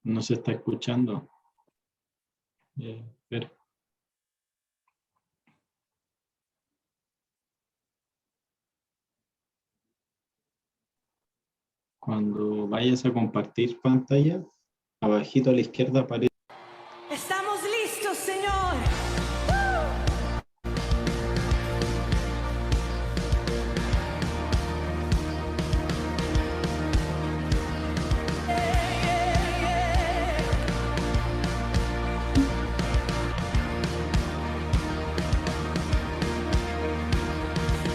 No se está escuchando. Pero cuando vayas a compartir pantalla, abajito a la izquierda aparece. Estamos listos, Señor.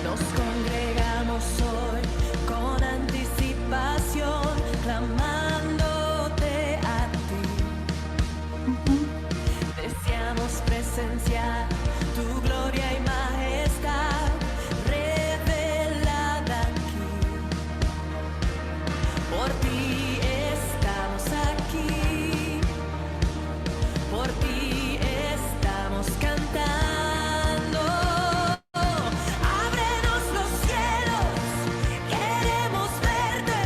Nos congregamos hoy con anticipación, clamándote a ti. Deseamos presenciar tu gloria y majestad revelada aquí. Por ti estamos aquí, por ti estamos cantando. Ábrenos los cielos, queremos verte.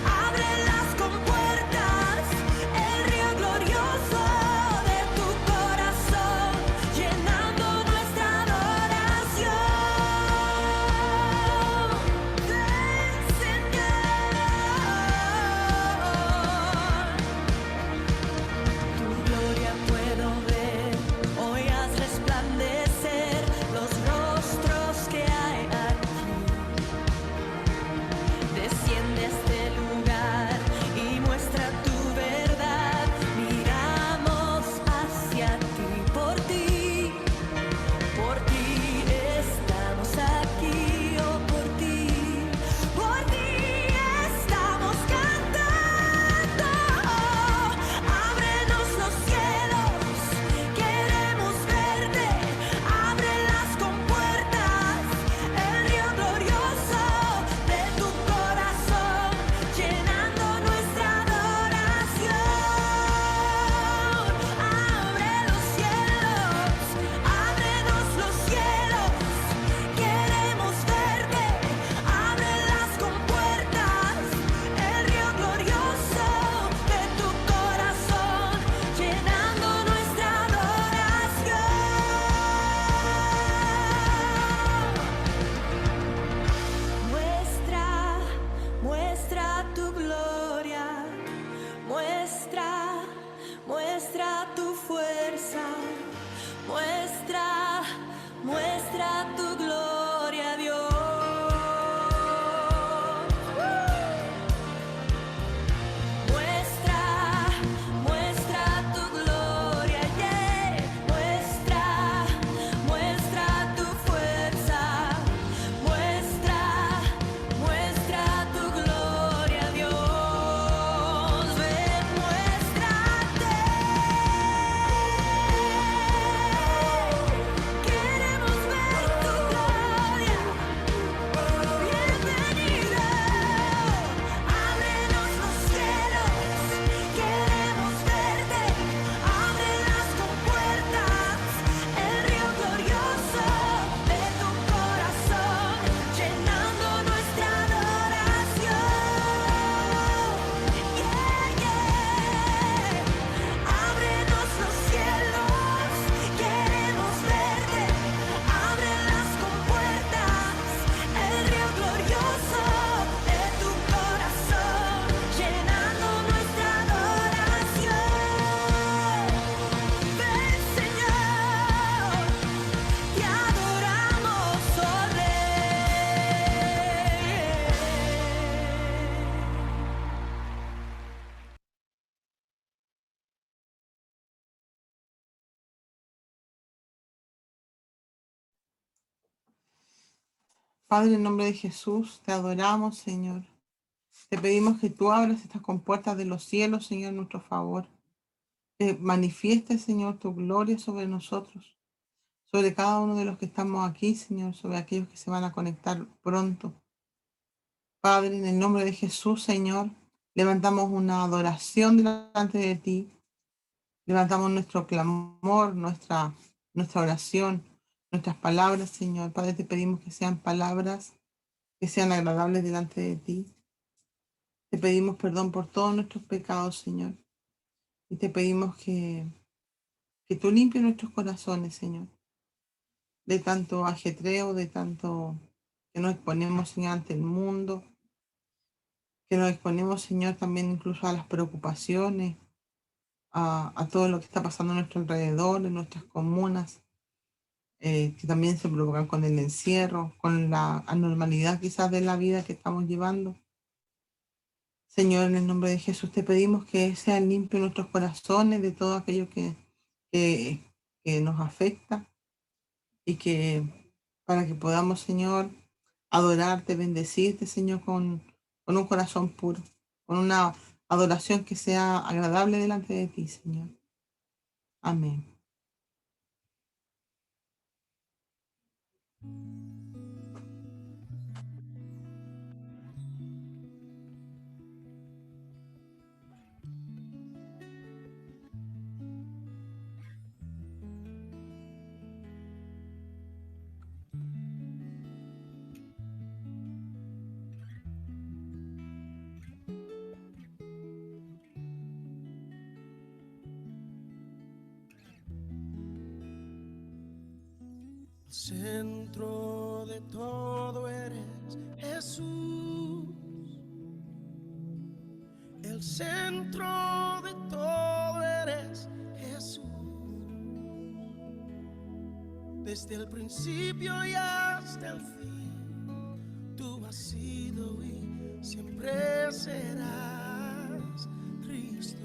Abre las compuertas, el río glorioso de tu corazón, llenando nuestra adoración. Ven, Señor, tu gloria puedo ver, hoy haz resplandecer los rostros que hay aquí. Desciende a este lugar y muestra tu verdad. Miramos hacia ti, por ti estamos aquí, oh, por ti estamos cantando. Ábrenos los cielos, queremos verte. Abre las compuertas, el río glorioso de tu corazón, llenando nuestra adoración. Abre los cielos, ábrenos los cielos, queremos verte. Abre las compuertas, el río glorioso de tu corazón, llenando nuestra adoración. Muestra tu gloria, muestra tu fuerza, muestra tu gloria, Dios. Muestra tu gloria, yeah. Muestra tu fuerza, muestra tu gloria, Dios. Ven, muéstrate. Queremos ver tu gloria. Bienvenido. Ábrenos los cielos, queremos verte. Abre las compuertas, el río glorioso de tu corazón, llenando nuestra adoración. Ábrenos los cielos, queremos verte. Abre las compuertas, el río glorioso de tu corazón, llenando nuestra adoración. Ven, Señor, te adoramos, oh Rey. Padre, en nombre de Jesús, te adoramos, Señor. Te pedimos que tú abras estas compuertas de los cielos, Señor, en nuestro favor. Que manifiestes, Señor, tu gloria sobre nosotros, sobre cada uno de los que estamos aquí, Señor, sobre aquellos que se van a conectar pronto. Padre, en el nombre de Jesús, Señor, levantamos una adoración delante de ti. Levantamos nuestro clamor, nuestra oración, nuestras palabras, Señor. Padre, te pedimos que sean palabras que sean agradables delante de ti. Te pedimos perdón por todos nuestros pecados, Señor. Y te pedimos que tú limpies nuestros corazones, Señor, de tanto ajetreo, de tanto que nos exponemos, Señor, ante el mundo, que nos exponemos, Señor, también incluso a las preocupaciones, a todo lo que está pasando a nuestro alrededor, en nuestras comunas, que también se provocan con el encierro, con la anormalidad quizás de la vida que estamos llevando. Señor, en el nombre de Jesús te pedimos que sean limpios nuestros corazones de todo aquello que, que nos afecta y que para que podamos, Señor, adorarte, bendecirte, Señor, con un corazón puro, con una adoración que sea agradable delante de ti, Señor. Amén. Centro de todo eres Jesús, el centro de todo eres Jesús, desde el principio y hasta el fin, tú has sido y siempre serás Cristo.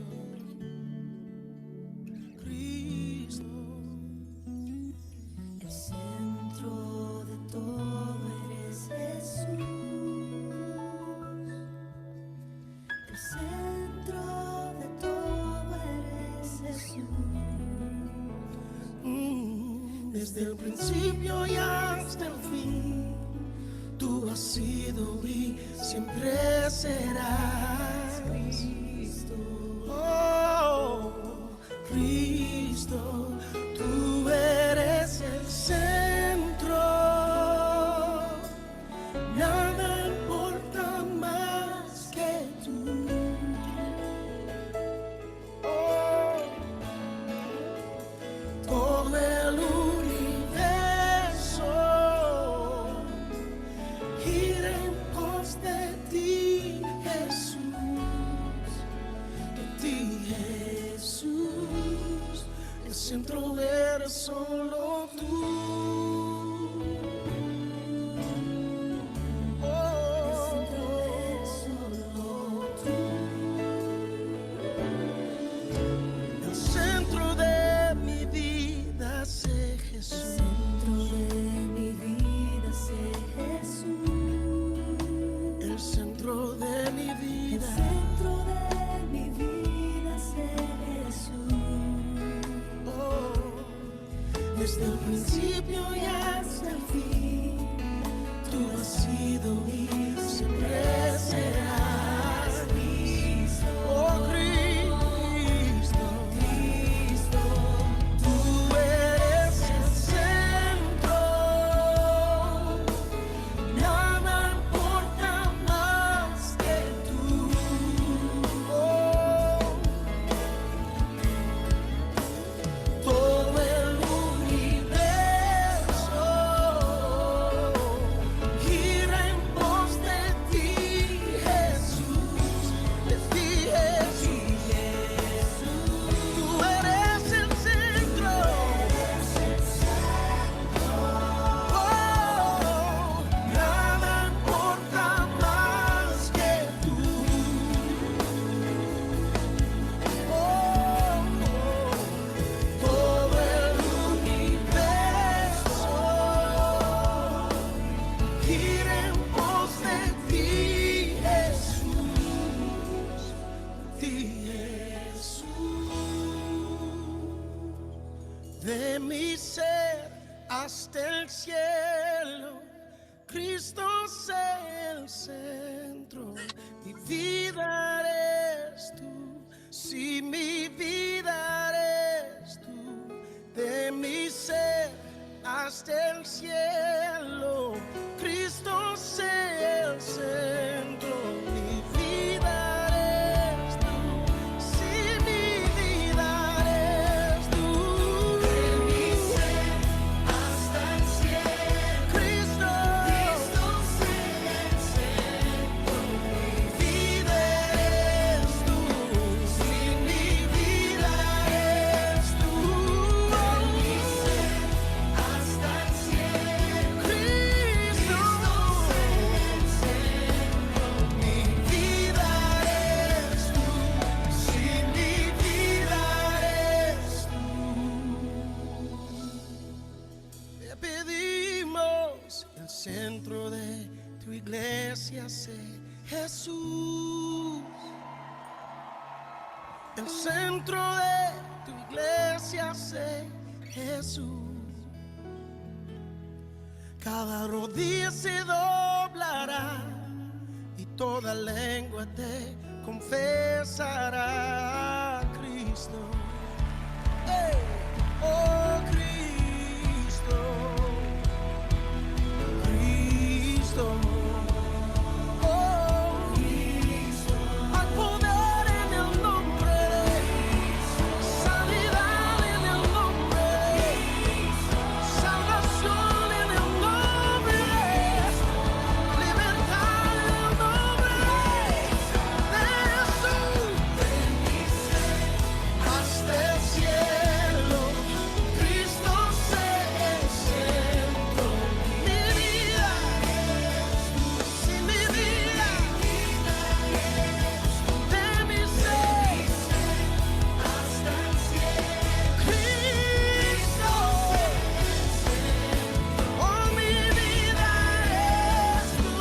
Desde el principio y hasta el fin, tú has sido y siempre serás Cristo. Oh, Cristo, tú eres el centro. Nada importa más que tú. Oh, todo el centro eres solo tú. Oh, el centro eres solo tú. El centro de mi vida sé Jesús. El centro de mi vida sé Jesús. El centro de mi vida. El centro de mi vida sé Jesús. Desde el principio y hasta el fin, tú has sido y siempre serás Cristo. Oh, Cristo, Cristo, tú eres el centro. Nada importa más que tú. Oh, todo el gira en pos de ti, Jesús, de ti, Jesús. Tú eres el centro. Oh, nada importa más que tú. Oh, todo el universo gira en pos de ti, Jesús, de mi ser hasta el cielo, Cristo es el centro, mi vida eres tú, si mi vida eres tú, de mi ser hasta el cielo, Cristo es el centro, mi vida eres tú, si mi vida de tu iglesia sé Jesús. El centro de tu iglesia sé Jesús. Cada rodilla se doblará y toda lengua te confesará, Cristo. Hey, oh Cristo, Cristo. Oh, Cristo. Hay poder en el nombre de Cristo, sanidad en el nombre de Cristo, salvación en el nombre de Cristo, libertad en el nombre de Jesús. Hasta el cielo, Cristo sea el centro. Mi vida, si mi vida de mi ser, hasta el cielo, Cristo. Oh, mi vida eres tú,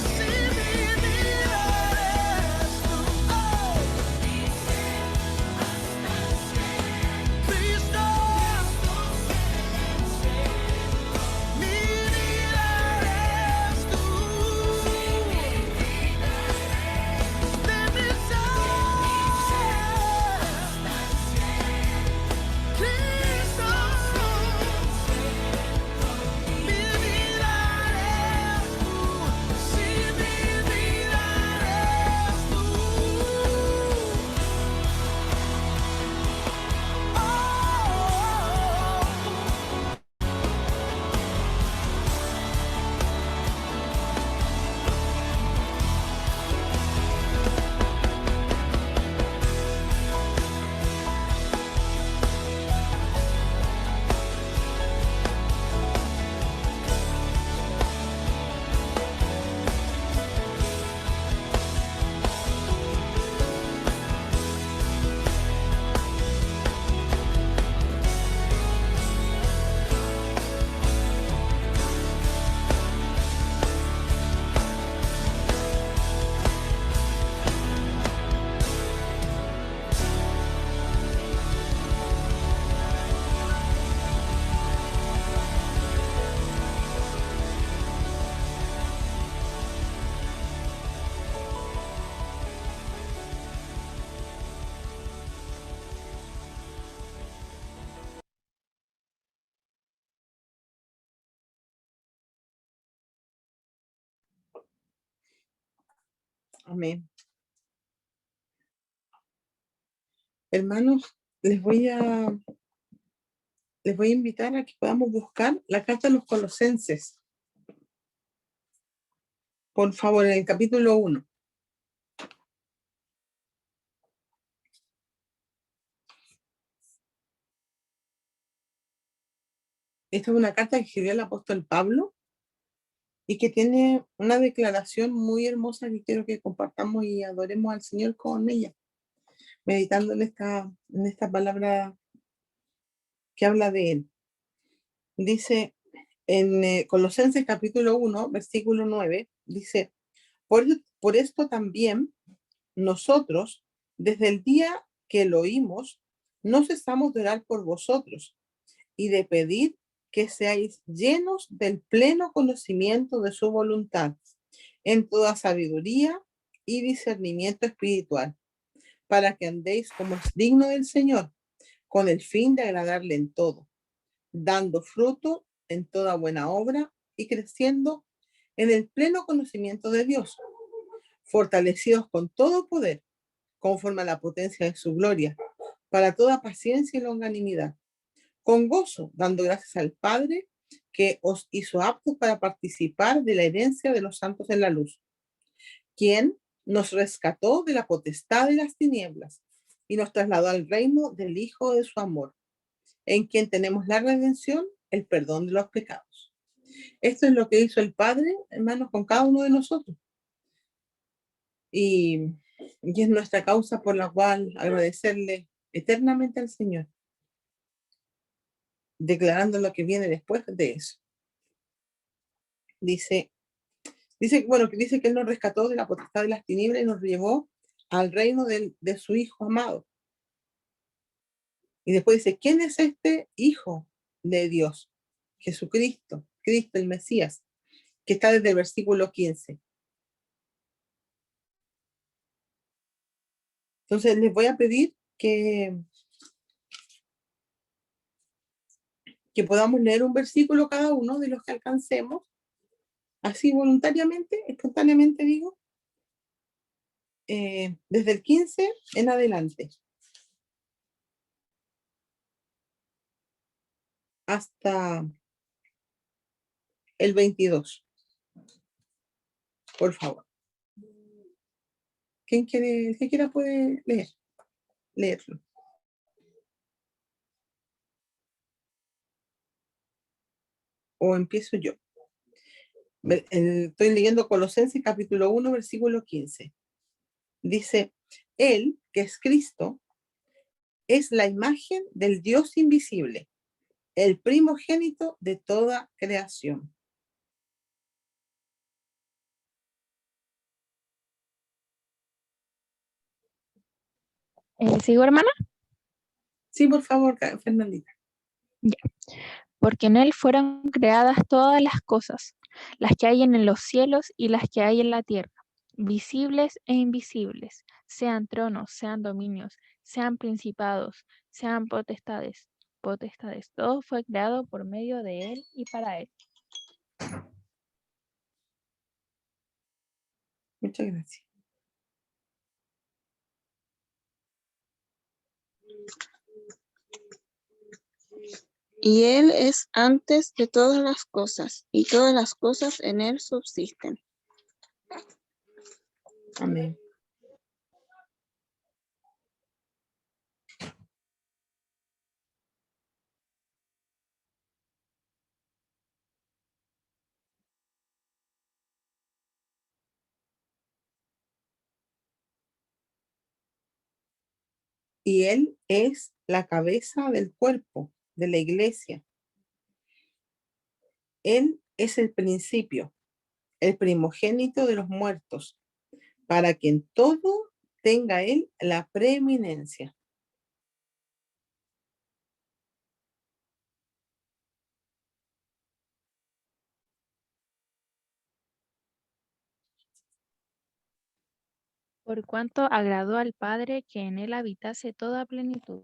si mi vida eres tú. Oh, Cristo, mi vida eres tú, de mi ser, Cristo, mi vida eres tú, si mi vida eres tú. Amén. Hermanos, les voy a invitar a que podamos buscar la carta de los Colosenses. Por favor, en el capítulo 1. Esta es una carta que escribió el apóstol Pablo y que tiene una declaración muy hermosa que quiero que compartamos y adoremos al Señor con ella, meditando en esta palabra que habla de Él. Dice en Colosenses capítulo 1, versículo 9, dice, por esto también nosotros, desde el día que lo oímos, no cesamos de orar por vosotros y de pedir que seáis llenos del pleno conocimiento de su voluntad, en toda sabiduría y discernimiento espiritual, para que andéis como es digno del Señor, con el fin de agradarle en todo, dando fruto en toda buena obra y creciendo en el pleno conocimiento de Dios, fortalecidos con todo poder, conforme a la potencia de su gloria, para toda paciencia y longanimidad, con gozo, dando gracias al Padre que os hizo aptos para participar de la herencia de los santos en la luz, quien nos rescató de la potestad de las tinieblas y nos trasladó al reino del Hijo de su amor, en quien tenemos la redención, el perdón de los pecados. Esto es lo que hizo el Padre, hermanos, con cada uno de nosotros. Y es nuestra causa por la cual agradecerle eternamente al Señor, declarando lo que viene después de eso. Dice, Dice, bueno, que dice que Él nos rescató de la potestad de las tinieblas y nos llevó al reino de su Hijo amado. Y después dice, ¿quién es este Hijo de Dios? Jesucristo, Cristo el Mesías, que está desde el versículo 15. Entonces les voy a pedir que podamos leer un versículo cada uno de los que alcancemos, así voluntariamente, espontáneamente digo, desde el 15 en adelante, hasta el 22, por favor. ¿Quién quiere, el que quiera puede leerlo? O empiezo yo. Estoy leyendo Colosenses capítulo 1, versículo 15. Dice, Él, que es Cristo, es la imagen del Dios invisible, el primogénito de toda creación. ¿Sigo, hermana? Sí, por favor, Fernandita. Porque en Él fueron creadas todas las cosas, las que hay en los cielos y las que hay en la tierra, visibles e invisibles, sean tronos, sean dominios, sean principados, sean potestades. Todo fue creado por medio de Él y para Él. Muchas gracias. Y Él es antes de todas las cosas, y todas las cosas en Él subsisten. Amén. Y Él es la cabeza del cuerpo, de la iglesia. Él es el principio, el primogénito de los muertos, para que en todo tenga Él la preeminencia. Por cuanto agradó al Padre que en Él habitase toda plenitud.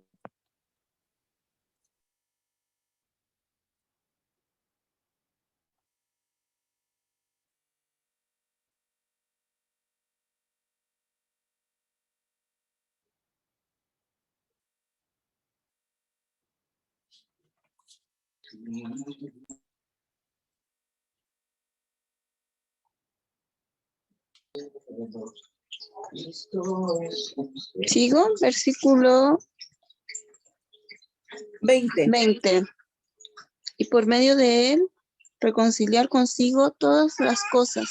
Sigo, versículo 20. Y por medio de Él, reconciliar consigo todas las cosas,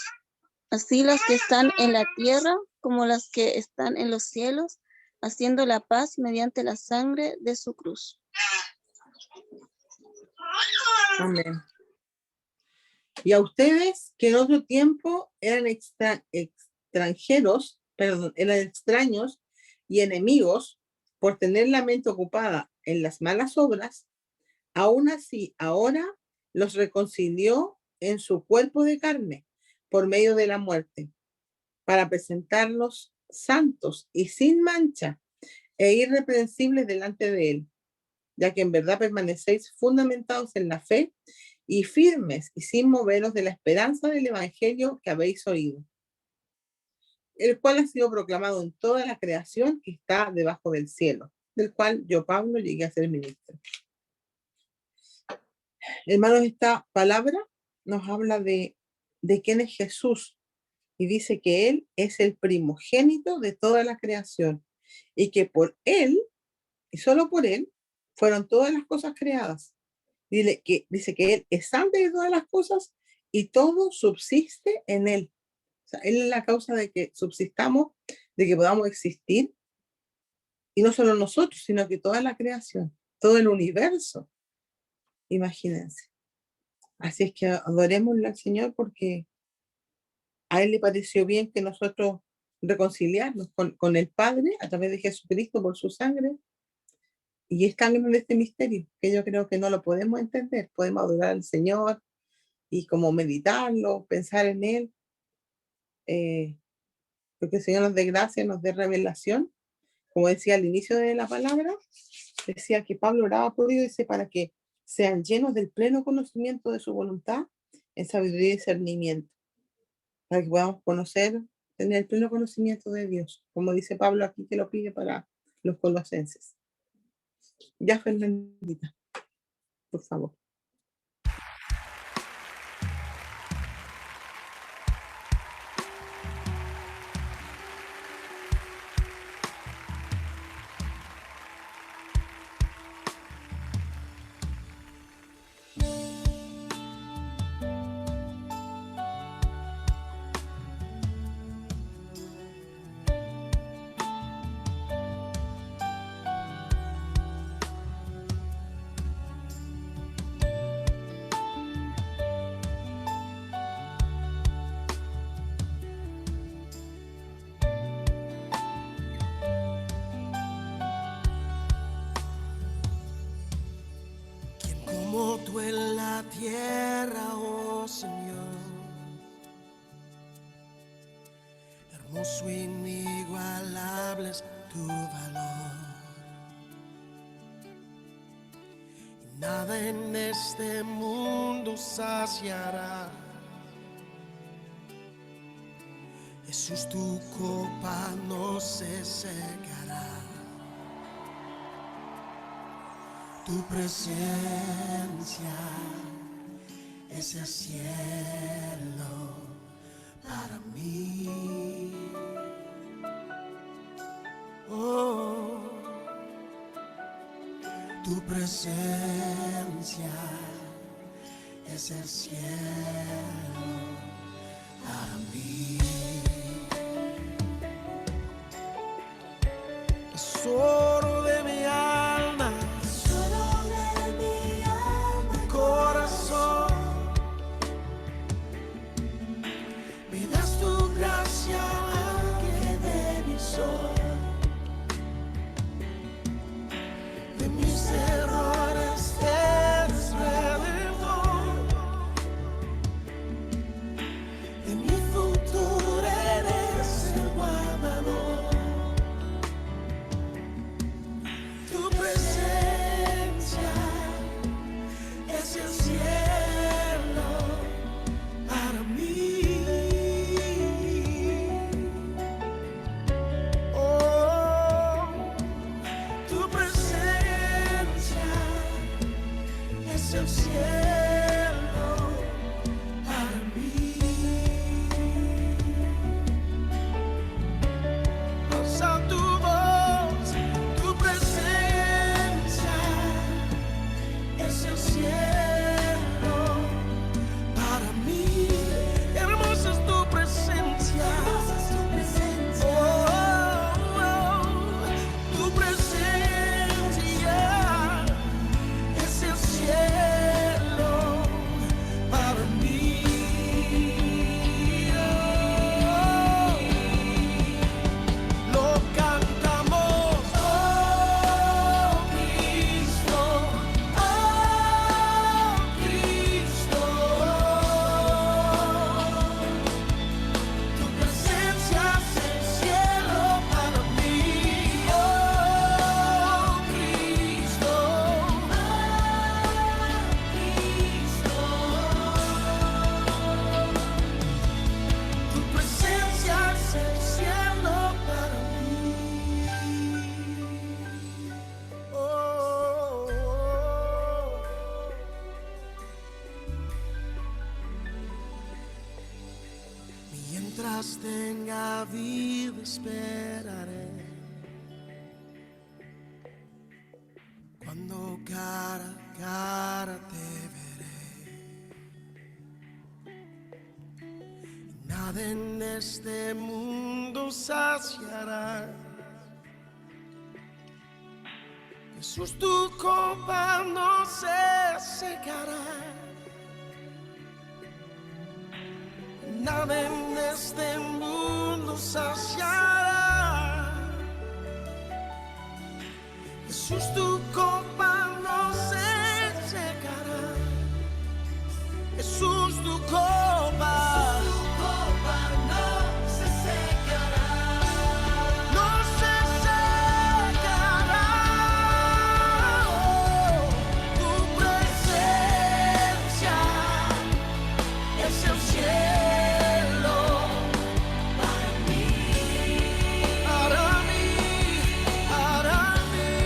así las que están en la tierra como las que están en los cielos, haciendo la paz mediante la sangre de su cruz. Amén. Y a ustedes que en otro tiempo eran extranjeros, eran extraños y enemigos por tener la mente ocupada en las malas obras, aún así ahora los reconcilió en su cuerpo de carne por medio de la muerte, para presentarlos santos y sin mancha e irreprensibles delante de Él, ya que en verdad permanecéis fundamentados en la fe y firmes y sin moveros de la esperanza del evangelio que habéis oído, el cual ha sido proclamado en toda la creación que está debajo del cielo, del cual yo, Pablo, llegué a ser ministro. Hermanos, esta palabra nos habla de quién es Jesús y dice que Él es el primogénito de toda la creación y que por Él, y solo por Él, fueron todas las cosas creadas. Dice que Él es antes de todas las cosas y todo subsiste en Él. O sea, Él es la causa de que subsistamos, de que podamos existir. Y no solo nosotros, sino que toda la creación, todo el universo. Imagínense. Así es que adorémosle al Señor porque a Él le pareció bien que nosotros reconciliarnos con el Padre a través de Jesucristo por su sangre. Y es tan grande este misterio que yo creo que no lo podemos entender. Podemos adorar al Señor y como meditarlo, pensar en Él, porque el Señor nos dé gracia, nos dé revelación. Como decía al inicio de la palabra, decía que Pablo oraba por ellos, dice, para que sean llenos del pleno conocimiento de su voluntad, en sabiduría y discernimiento, para que podamos conocer, tener el pleno conocimiento de Dios, como dice Pablo aquí que lo pide para los colosenses. Ya, Fernandita, por favor. Como tú en la tierra, oh Señor, hermoso, inigualable es tu valor. Y nada en este mundo saciará. Jesús, tu copa no se secará. Tu presencia es el cielo para mí. Oh, tu presencia es el cielo para mí. Tesoro de mi alma, corazón, me das tu gracia que de mi sol, de mis errores eres redentor, de mi futuro eres el guardador. Tu presencia es el cielo para mí. Oh, tu presencia es el cielo para mí. Alza tu voz, tu presencia es el cielo para mí. Hermosa es tu presencia. Oh, oh, tu presencia es el cielo para mí. Oh, lo cantamos. Oh, Cristo. Oh, Cristo, tu presencia es el cielo para mí. Oh, Cristo, tu presencia es el cielo para mí. Oh, mientras tenga vida esperaré, cuando cara a cara te veré. Y nada en este mundo saciará. Jesús, tu copa no se secará. nada en este mundo saciará. Jesús, tu copa no se secará. Jesús, tu copa no se secará. No se secará. Oh, tu presencia es el cielo para mí, para mí, para mí.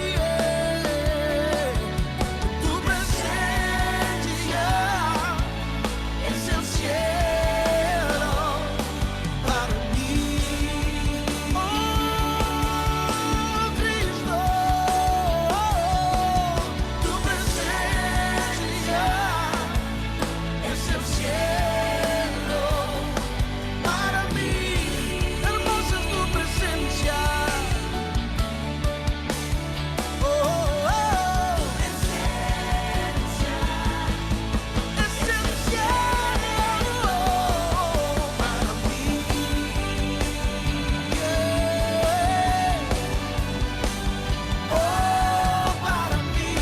Tu presencia es el cielo para mí. Oh, Cristo, tu presencia es el cielo para mí. Hermosa es tu presencia. Oh, oh, oh. Es el cielo para mí. Oh, para mí.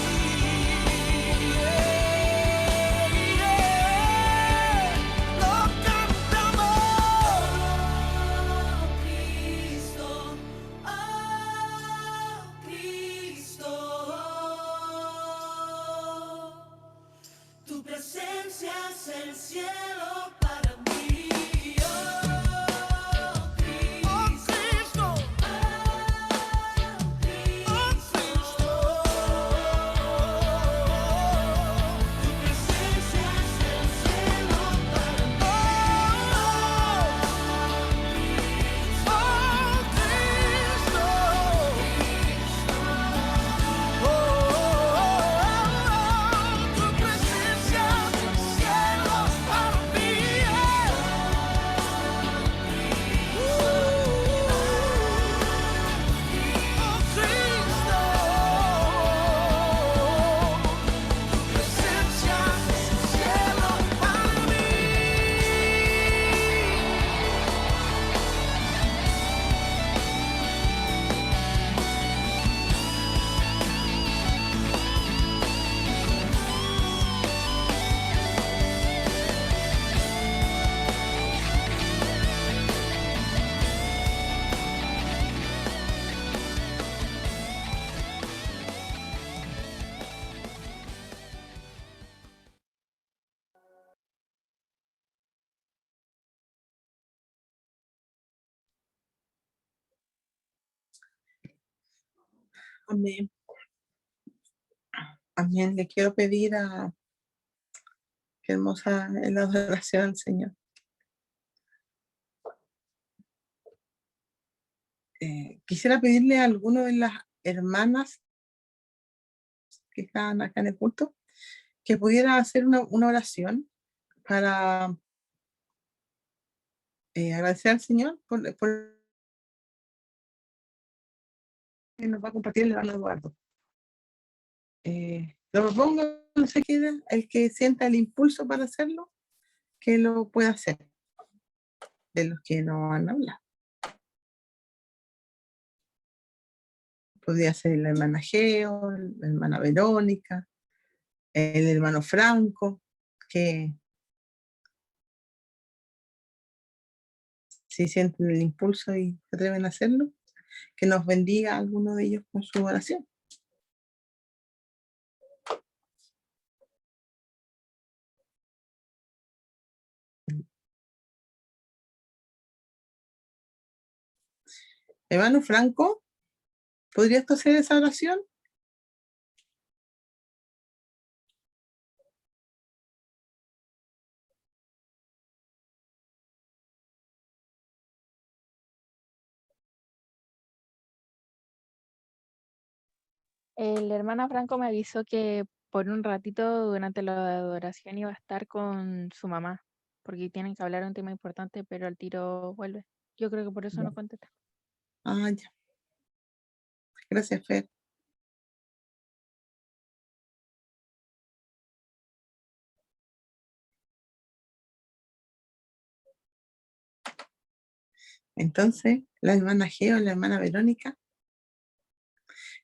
Lo cantamos. Oh, Cristo, tu presencia es el cielo para mí. Oh, Cristo, oh, Cristo, tu presencia es el cielo para mí. Oh, Cristo, tu presencia es el cielo para mí. Amén. Amén. Le quiero pedir a qué hermosa es la adoración al Señor. Quisiera pedirle a alguno de las hermanas que están acá en el culto que pudiera hacer una oración para agradecer al Señor por que nos va a compartir el hermano Eduardo. Lo propongo, no sé quién, el que sienta el impulso para hacerlo, que lo pueda hacer, de los que no van a hablar. Podría ser la hermana Geo, la hermana Verónica, el hermano Franco, que si sienten el impulso y se atreven a hacerlo, que nos bendiga a alguno de ellos con su oración. Hermano Franco, ¿podrías tú hacer esa oración? La hermana Franco me avisó que por un ratito durante la adoración iba a estar con su mamá, porque tienen que hablar un tema importante, pero al tiro vuelve. Yo creo que por eso Ya. no contesta. Ah, ya. Gracias, Fer. Entonces, la hermana Geo, la hermana Verónica.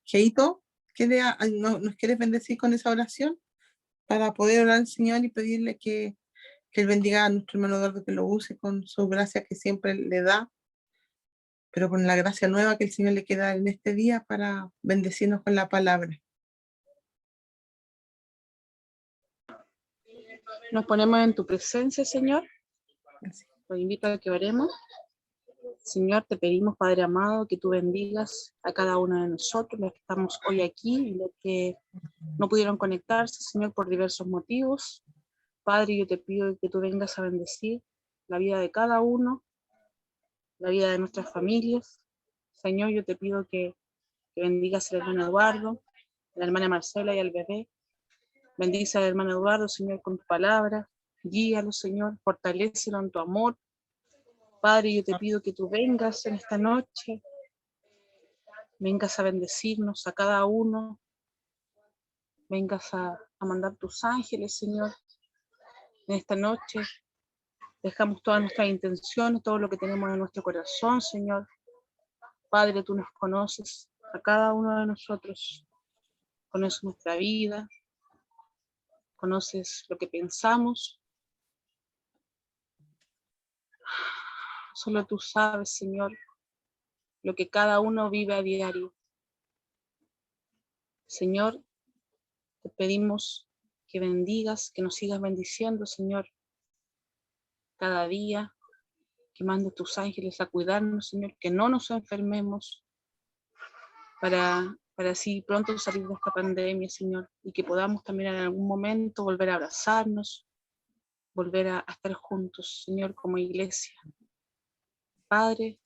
Geito, ¿nos quieres bendecir con esa oración? Para poder orar al Señor y pedirle que Él bendiga a nuestro hermano Eduardo, que lo use con su gracia que siempre le da, pero con la gracia nueva que el Señor le quiere dar en este día para bendecirnos con la palabra. Nos ponemos en tu presencia, Señor. Así. Los invito a que oremos. Señor, te pedimos, Padre amado, que tú bendigas a cada uno de nosotros, los que estamos hoy aquí y los que no pudieron conectarse, Señor, por diversos motivos. Padre, yo te pido que tú vengas a bendecir la vida de cada uno, la vida de nuestras familias. Señor, yo te pido que bendigas al hermano Eduardo, a la hermana Marcela y al bebé. Bendice al hermano Eduardo, Señor, con tu palabra. Guíalo, Señor, fortalécelo en tu amor. Padre, yo te pido que tú vengas en esta noche, vengas a bendecirnos a cada uno, vengas a mandar tus ángeles, Señor, en esta noche. Dejamos todas nuestras intenciones, todo lo que tenemos en nuestro corazón, Señor. Padre, tú nos conoces, a cada uno de nosotros, conoces nuestra vida, conoces lo que pensamos. Solo tú sabes, Señor, lo que cada uno vive a diario. Señor, te pedimos que bendigas, que nos sigas bendiciendo, Señor, cada día, que mandes tus ángeles a cuidarnos, Señor, que no nos enfermemos para así pronto salir de esta pandemia, Señor, y que podamos también en algún momento volver a abrazarnos, volver a estar juntos, Señor, como iglesia. Padre,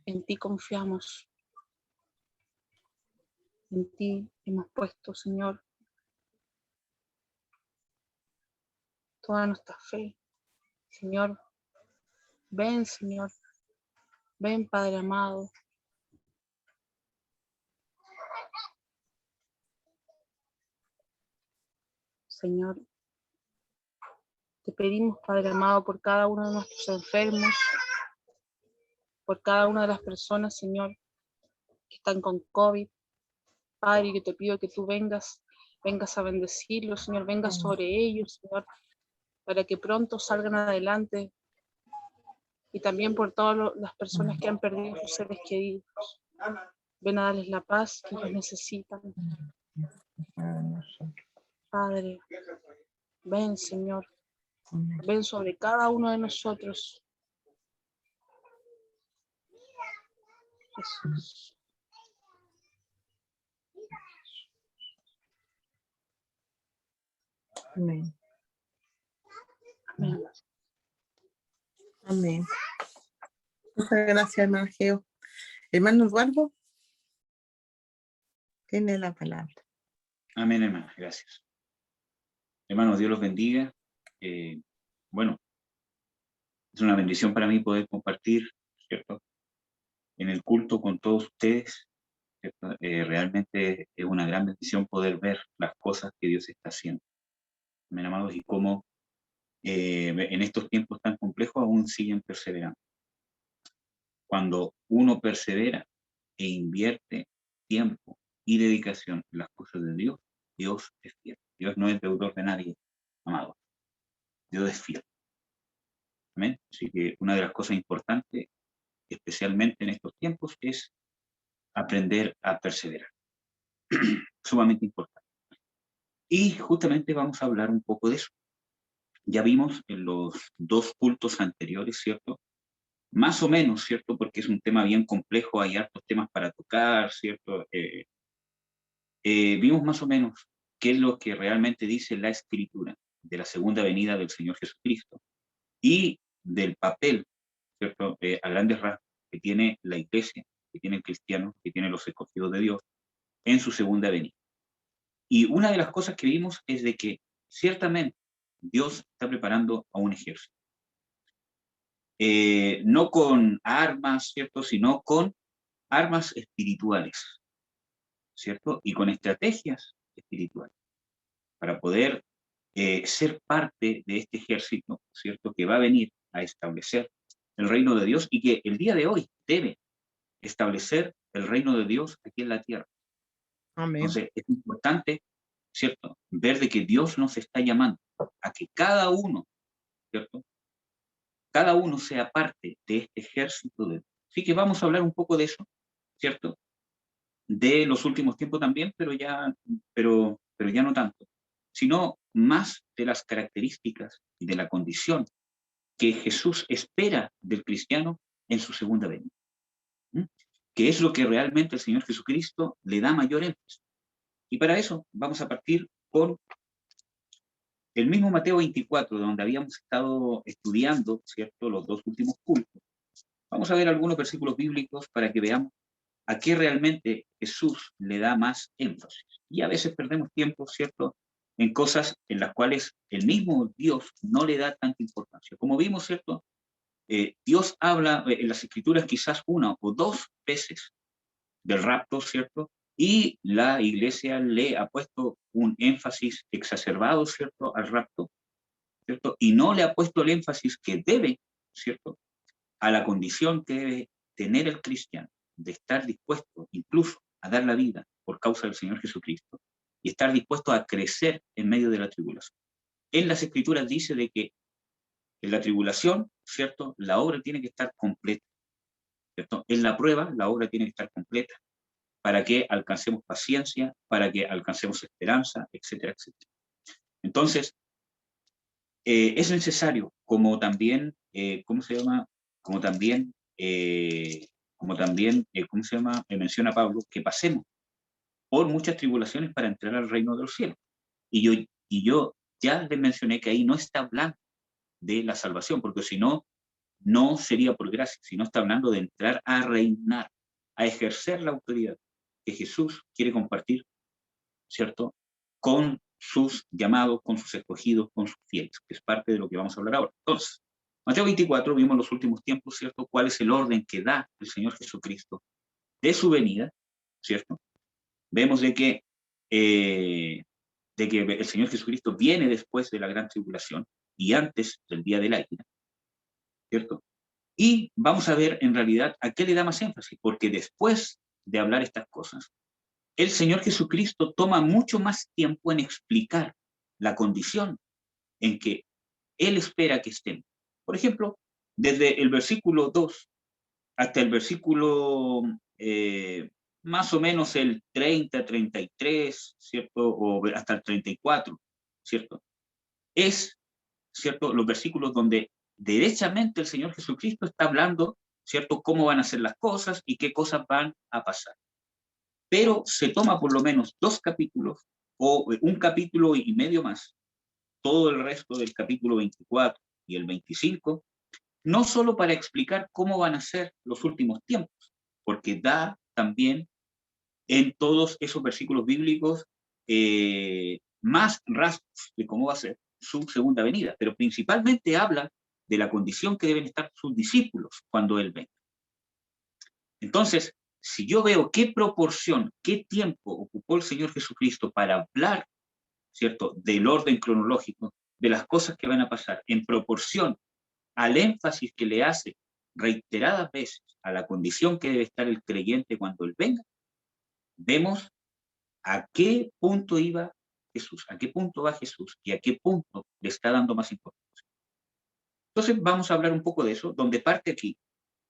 en ti confiamos, en ti hemos puesto, Señor, toda nuestra fe. Señor, ven, Señor, ven, Padre amado. Señor, te pedimos, Padre amado, por cada uno de nuestros enfermos, por cada una de las personas, Señor, que están con COVID. Padre, yo te pido que tú vengas a bendecirlos, Señor, vengas sobre ellos, Señor, para que pronto salgan adelante. Y también por todas las personas que han perdido sus seres queridos. Ven a darles la paz que ellos necesitan. Padre, ven, Señor, ven sobre cada uno de nosotros. Jesús. Amén. Amén. Amén. Muchas gracias, hermano Geo. Hermano Eduardo, tiene la palabra. Amén, hermana, gracias. Hermanos, Dios los bendiga. Bueno, es una bendición para mí poder compartir, ¿cierto?, en el culto con todos ustedes, ¿cierto? Realmente es una gran bendición poder ver las cosas que Dios está haciendo. Amén, amados, y cómo en estos tiempos tan complejos aún siguen perseverando. Cuando uno persevera e invierte tiempo y dedicación en las cosas de Dios, Dios es fiel. Dios no es deudor de nadie, amado. Dios es fiel. Amén. Así que una de las cosas importantes, especialmente en estos tiempos, es aprender a perseverar. Sumamente importante. Y justamente vamos a hablar un poco de eso. Ya vimos en los dos cultos anteriores, ¿cierto? Más o menos, ¿cierto? Porque es un tema bien complejo, hay hartos temas para tocar, ¿cierto? Vimos más o menos qué es lo que realmente dice la Escritura de la segunda venida del Señor Jesucristo y del papel, ¿cierto?, a grandes rasgos que tiene la iglesia, que tiene el cristiano, que tiene los escogidos de Dios en su segunda venida. Y una de las cosas que vimos es de que ciertamente Dios está preparando a un ejército. No con armas, ¿cierto?, sino con armas espirituales, ¿cierto? Y con estrategias espirituales, para poder ser parte de este ejército, ¿cierto?, que va a venir a establecer el reino de Dios y que el día de hoy debe establecer el reino de Dios aquí en la tierra. Amén. Entonces es importante, ¿cierto?, ver de que Dios nos está llamando a que cada uno, ¿cierto?, cada uno sea parte de este ejército de Dios. Así que vamos a hablar un poco de eso, ¿cierto?, de los últimos tiempos también, pero ya no tanto, sino más de las características y de la condición que Jesús espera del cristiano en su segunda venida. Que es lo que realmente el Señor Jesucristo le da mayor énfasis. Y para eso vamos a partir con el mismo Mateo 24, donde habíamos estado estudiando, ¿cierto?, los dos últimos cultos. Vamos a ver algunos versículos bíblicos para que veamos a qué realmente Jesús le da más énfasis. Y a veces perdemos tiempo, ¿cierto?, en cosas en las cuales el mismo Dios no le da tanta importancia. Como vimos, ¿cierto?, Dios habla en las Escrituras quizás una o dos veces del rapto, ¿cierto? Y la Iglesia le ha puesto un énfasis exacerbado, ¿cierto?, al rapto, ¿cierto? Y no le ha puesto el énfasis que debe, ¿cierto?, a la condición que debe tener el cristiano, de estar dispuesto incluso a dar la vida por causa del Señor Jesucristo y estar dispuesto a crecer en medio de la tribulación. En las Escrituras dice de que en la tribulación, ¿cierto?, la obra tiene que estar completa, ¿cierto? En la prueba, la obra tiene que estar completa para que alcancemos paciencia, para que alcancemos esperanza, etcétera, etcétera. Entonces, es necesario, como también, menciona Pablo, que pasemos por muchas tribulaciones para entrar al reino de los cielos. Y yo ya les mencioné que ahí no está hablando de la salvación, porque si no, no sería por gracia, sino está hablando de entrar a reinar, a ejercer la autoridad que Jesús quiere compartir, ¿cierto?, con sus llamados, con sus escogidos, con sus fieles, que es parte de lo que vamos a hablar ahora. Entonces, Mateo 24, vimos los últimos tiempos, ¿cierto?, cuál es el orden que da el Señor Jesucristo de su venida, ¿cierto? Vemos de que el Señor Jesucristo viene después de la gran tribulación y antes del día de la ira, ¿cierto? Y vamos a ver en realidad a qué le da más énfasis, porque después de hablar estas cosas, el Señor Jesucristo toma mucho más tiempo en explicar la condición en que Él espera que estén. Por ejemplo, desde el versículo 2 hasta el versículo más o menos el 30, 33, ¿cierto? O hasta el 34, ¿cierto? Es, ¿cierto?, los versículos donde derechamente el Señor Jesucristo está hablando, ¿cierto?, cómo van a ser las cosas y qué cosas van a pasar. Pero se toma por lo menos 2 capítulos o un capítulo y medio más, todo el resto del capítulo 24 y el 25, no solo para explicar cómo van a ser los últimos tiempos, porque da también en todos esos versículos bíblicos más rasgos de cómo va a ser su segunda venida, pero principalmente habla de la condición que deben estar sus discípulos cuando Él venga. Entonces, si yo veo qué proporción, qué tiempo ocupó el Señor Jesucristo para hablar, ¿cierto?, del orden cronológico, de las cosas que van a pasar, en proporción al énfasis que le hace reiteradas veces a la condición que debe estar el creyente cuando Él venga, vemos a qué punto iba Jesús, a qué punto va Jesús y a qué punto le está dando más importancia. Entonces vamos a hablar un poco de eso, donde parte aquí,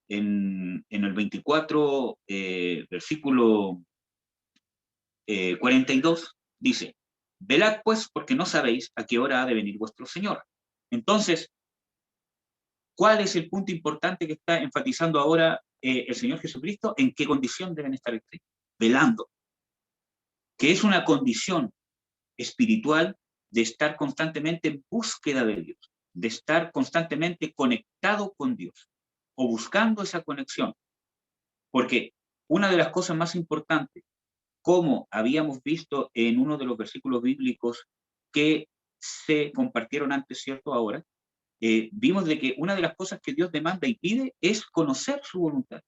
en el 24, versículo 42, dice: velad pues, porque no sabéis a qué hora ha de venir vuestro Señor. Entonces, ¿cuál es el punto importante que está enfatizando ahora el Señor Jesucristo? ¿En qué condición deben estar el creyente? Velando, que es una condición espiritual de estar constantemente en búsqueda de Dios, de estar constantemente conectado con Dios o buscando esa conexión. Porque una de las cosas más importantes, como habíamos visto en uno de los versículos bíblicos que se compartieron antes, ¿cierto? Ahora, vimos de que una de las cosas que Dios demanda y pide es conocer su voluntad,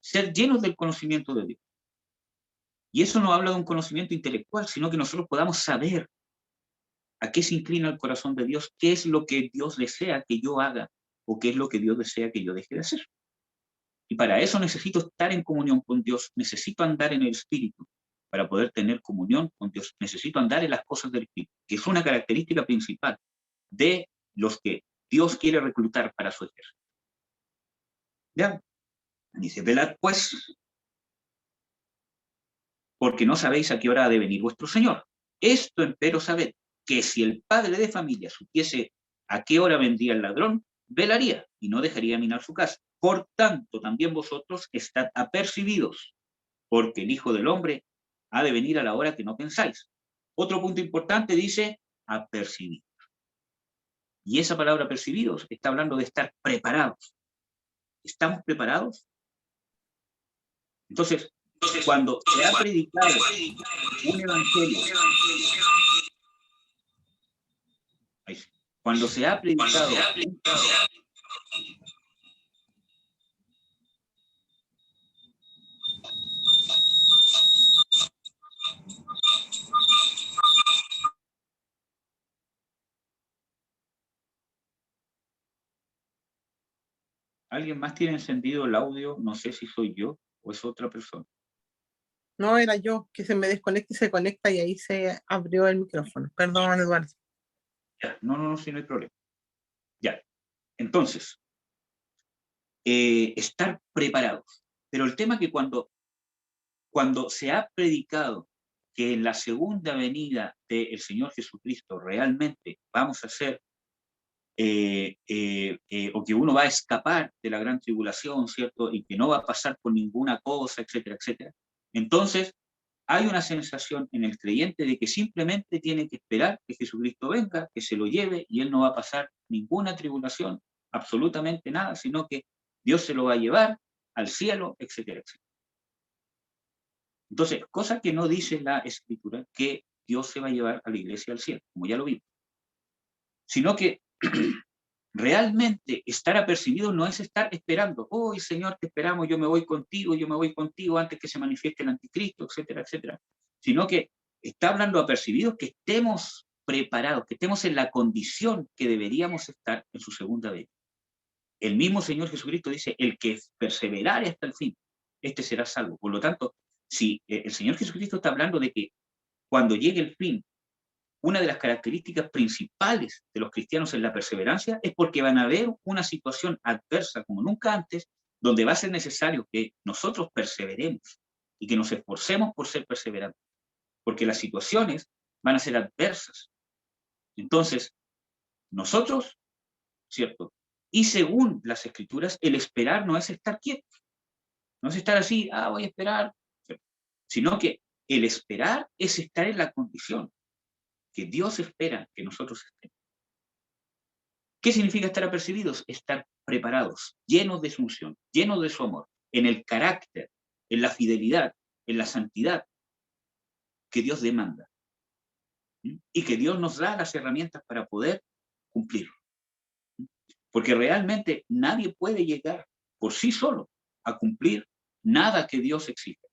ser llenos del conocimiento de Dios. Y eso no habla de un conocimiento intelectual, sino que nosotros podamos saber a qué se inclina el corazón de Dios, qué es lo que Dios desea que yo haga o qué es lo que Dios desea que yo deje de hacer. Y para eso necesito estar en comunión con Dios, necesito andar en el Espíritu para poder tener comunión con Dios, necesito andar en las cosas del Espíritu, que es una característica principal de los que Dios quiere reclutar para su ejército. ¿Ya? Dice, velad pues, porque no sabéis a qué hora ha de venir vuestro Señor. Esto empero sabed, que si el padre de familia supiese a qué hora vendría el ladrón, velaría y no dejaría minar su casa. Por tanto, también vosotros estad apercibidos, porque el Hijo del Hombre ha de venir a la hora que no pensáis. Otro punto importante dice, apercibidos. Y esa palabra apercibidos está hablando de estar preparados. ¿Estamos preparados? Entonces, cuando se ha predicado un evangelio, cuando se ha predicado ¿Alguien más tiene encendido el audio? No sé si soy yo o es otra persona. No, era yo, que se me desconecta y se conecta y ahí se abrió el micrófono. Perdón, Eduardo. Ya, no, sí, no hay problema. Ya, entonces, estar preparados. Pero el tema es que cuando se ha predicado que en la segunda venida del Señor Jesucristo realmente vamos a ser, o que uno va a escapar de la gran tribulación, ¿cierto? Y que no va a pasar por ninguna cosa, etcétera, etcétera. Entonces, hay una sensación en el creyente de que simplemente tiene que esperar que Jesucristo venga, que se lo lleve, y él no va a pasar ninguna tribulación, absolutamente nada, sino que Dios se lo va a llevar al cielo, etcétera, etcétera. Entonces, cosa que no dice la Escritura, que Dios se va a llevar a la iglesia al cielo, como ya lo vimos. Sino que realmente estar apercibido no es estar esperando, oh Señor, te esperamos, yo me voy contigo antes que se manifieste el anticristo, etcétera, etcétera. Sino que está hablando apercibidos que estemos preparados, que estemos en la condición que deberíamos estar en su segunda venida. El mismo Señor Jesucristo dice, el que perseverare hasta el fin, este será salvo. Por lo tanto, si el Señor Jesucristo está hablando de que cuando llegue el fin, una de las características principales de los cristianos en la perseverancia es porque van a haber una situación adversa como nunca antes, donde va a ser necesario que nosotros perseveremos y que nos esforcemos por ser perseverantes, porque las situaciones van a ser adversas. Entonces, nosotros, ¿cierto? Y según las Escrituras, el esperar no es estar quietos, no es estar así, voy a esperar, ¿cierto? Sino que el esperar es estar en la condición que Dios espera que nosotros estemos. ¿Qué significa estar apercibidos? Estar preparados, llenos de su unción, llenos de su amor, en el carácter, en la fidelidad, en la santidad que Dios demanda. Y que Dios nos da las herramientas para poder cumplirlo. Porque realmente nadie puede llegar por sí solo a cumplir nada que Dios exija,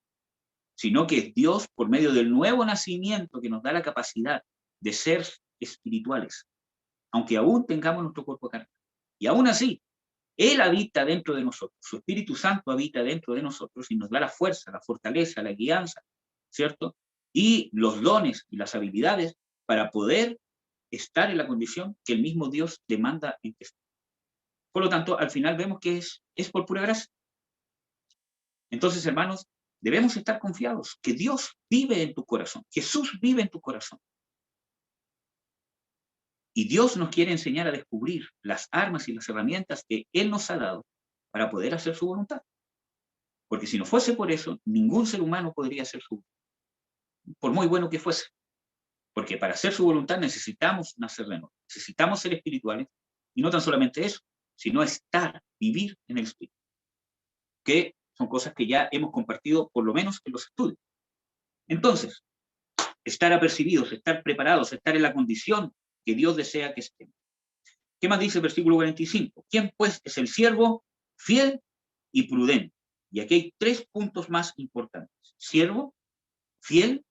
sino que es Dios, por medio del nuevo nacimiento, que nos da la capacidad de ser espirituales, aunque aún tengamos nuestro cuerpo carnal. Y aún así, Él habita dentro de nosotros, su Espíritu Santo habita dentro de nosotros y nos da la fuerza, la fortaleza, la guianza, ¿cierto? Y los dones y las habilidades para poder estar en la condición que el mismo Dios demanda en que esté. Por lo tanto, al final vemos que es por pura gracia. Entonces, hermanos, debemos estar confiados que Dios vive en tu corazón, Jesús vive en tu corazón. Y Dios nos quiere enseñar a descubrir las armas y las herramientas que Él nos ha dado para poder hacer su voluntad. Porque si no fuese por eso, ningún ser humano podría hacer su voluntad, por muy bueno que fuese. Porque para hacer su voluntad necesitamos nacer de nuevo, necesitamos ser espirituales, y no tan solamente eso, sino estar, vivir en el Espíritu. Que son cosas que ya hemos compartido, por lo menos en los estudios. Entonces, estar apercibidos, estar preparados, estar en la condición que Dios desea que estemos. ¿Qué más dice el versículo 45? ¿Quién pues es el siervo fiel y prudente? Y aquí hay 3 puntos más importantes. Siervo, fiel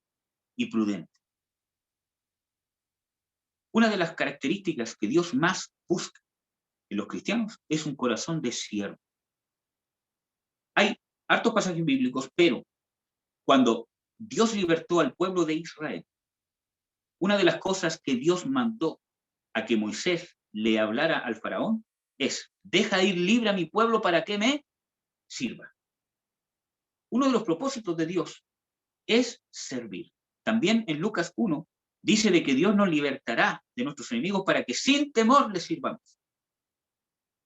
y prudente. Una de las características que Dios más busca en los cristianos es un corazón de siervo. Hay hartos pasajes bíblicos, pero cuando Dios libertó al pueblo de Israel, una de las cosas que Dios mandó a que Moisés le hablara al faraón es: deja ir libre a mi pueblo para que me sirva. Uno de los propósitos de Dios es servir. También en Lucas 1 dice de que Dios nos libertará de nuestros enemigos para que sin temor les sirvamos.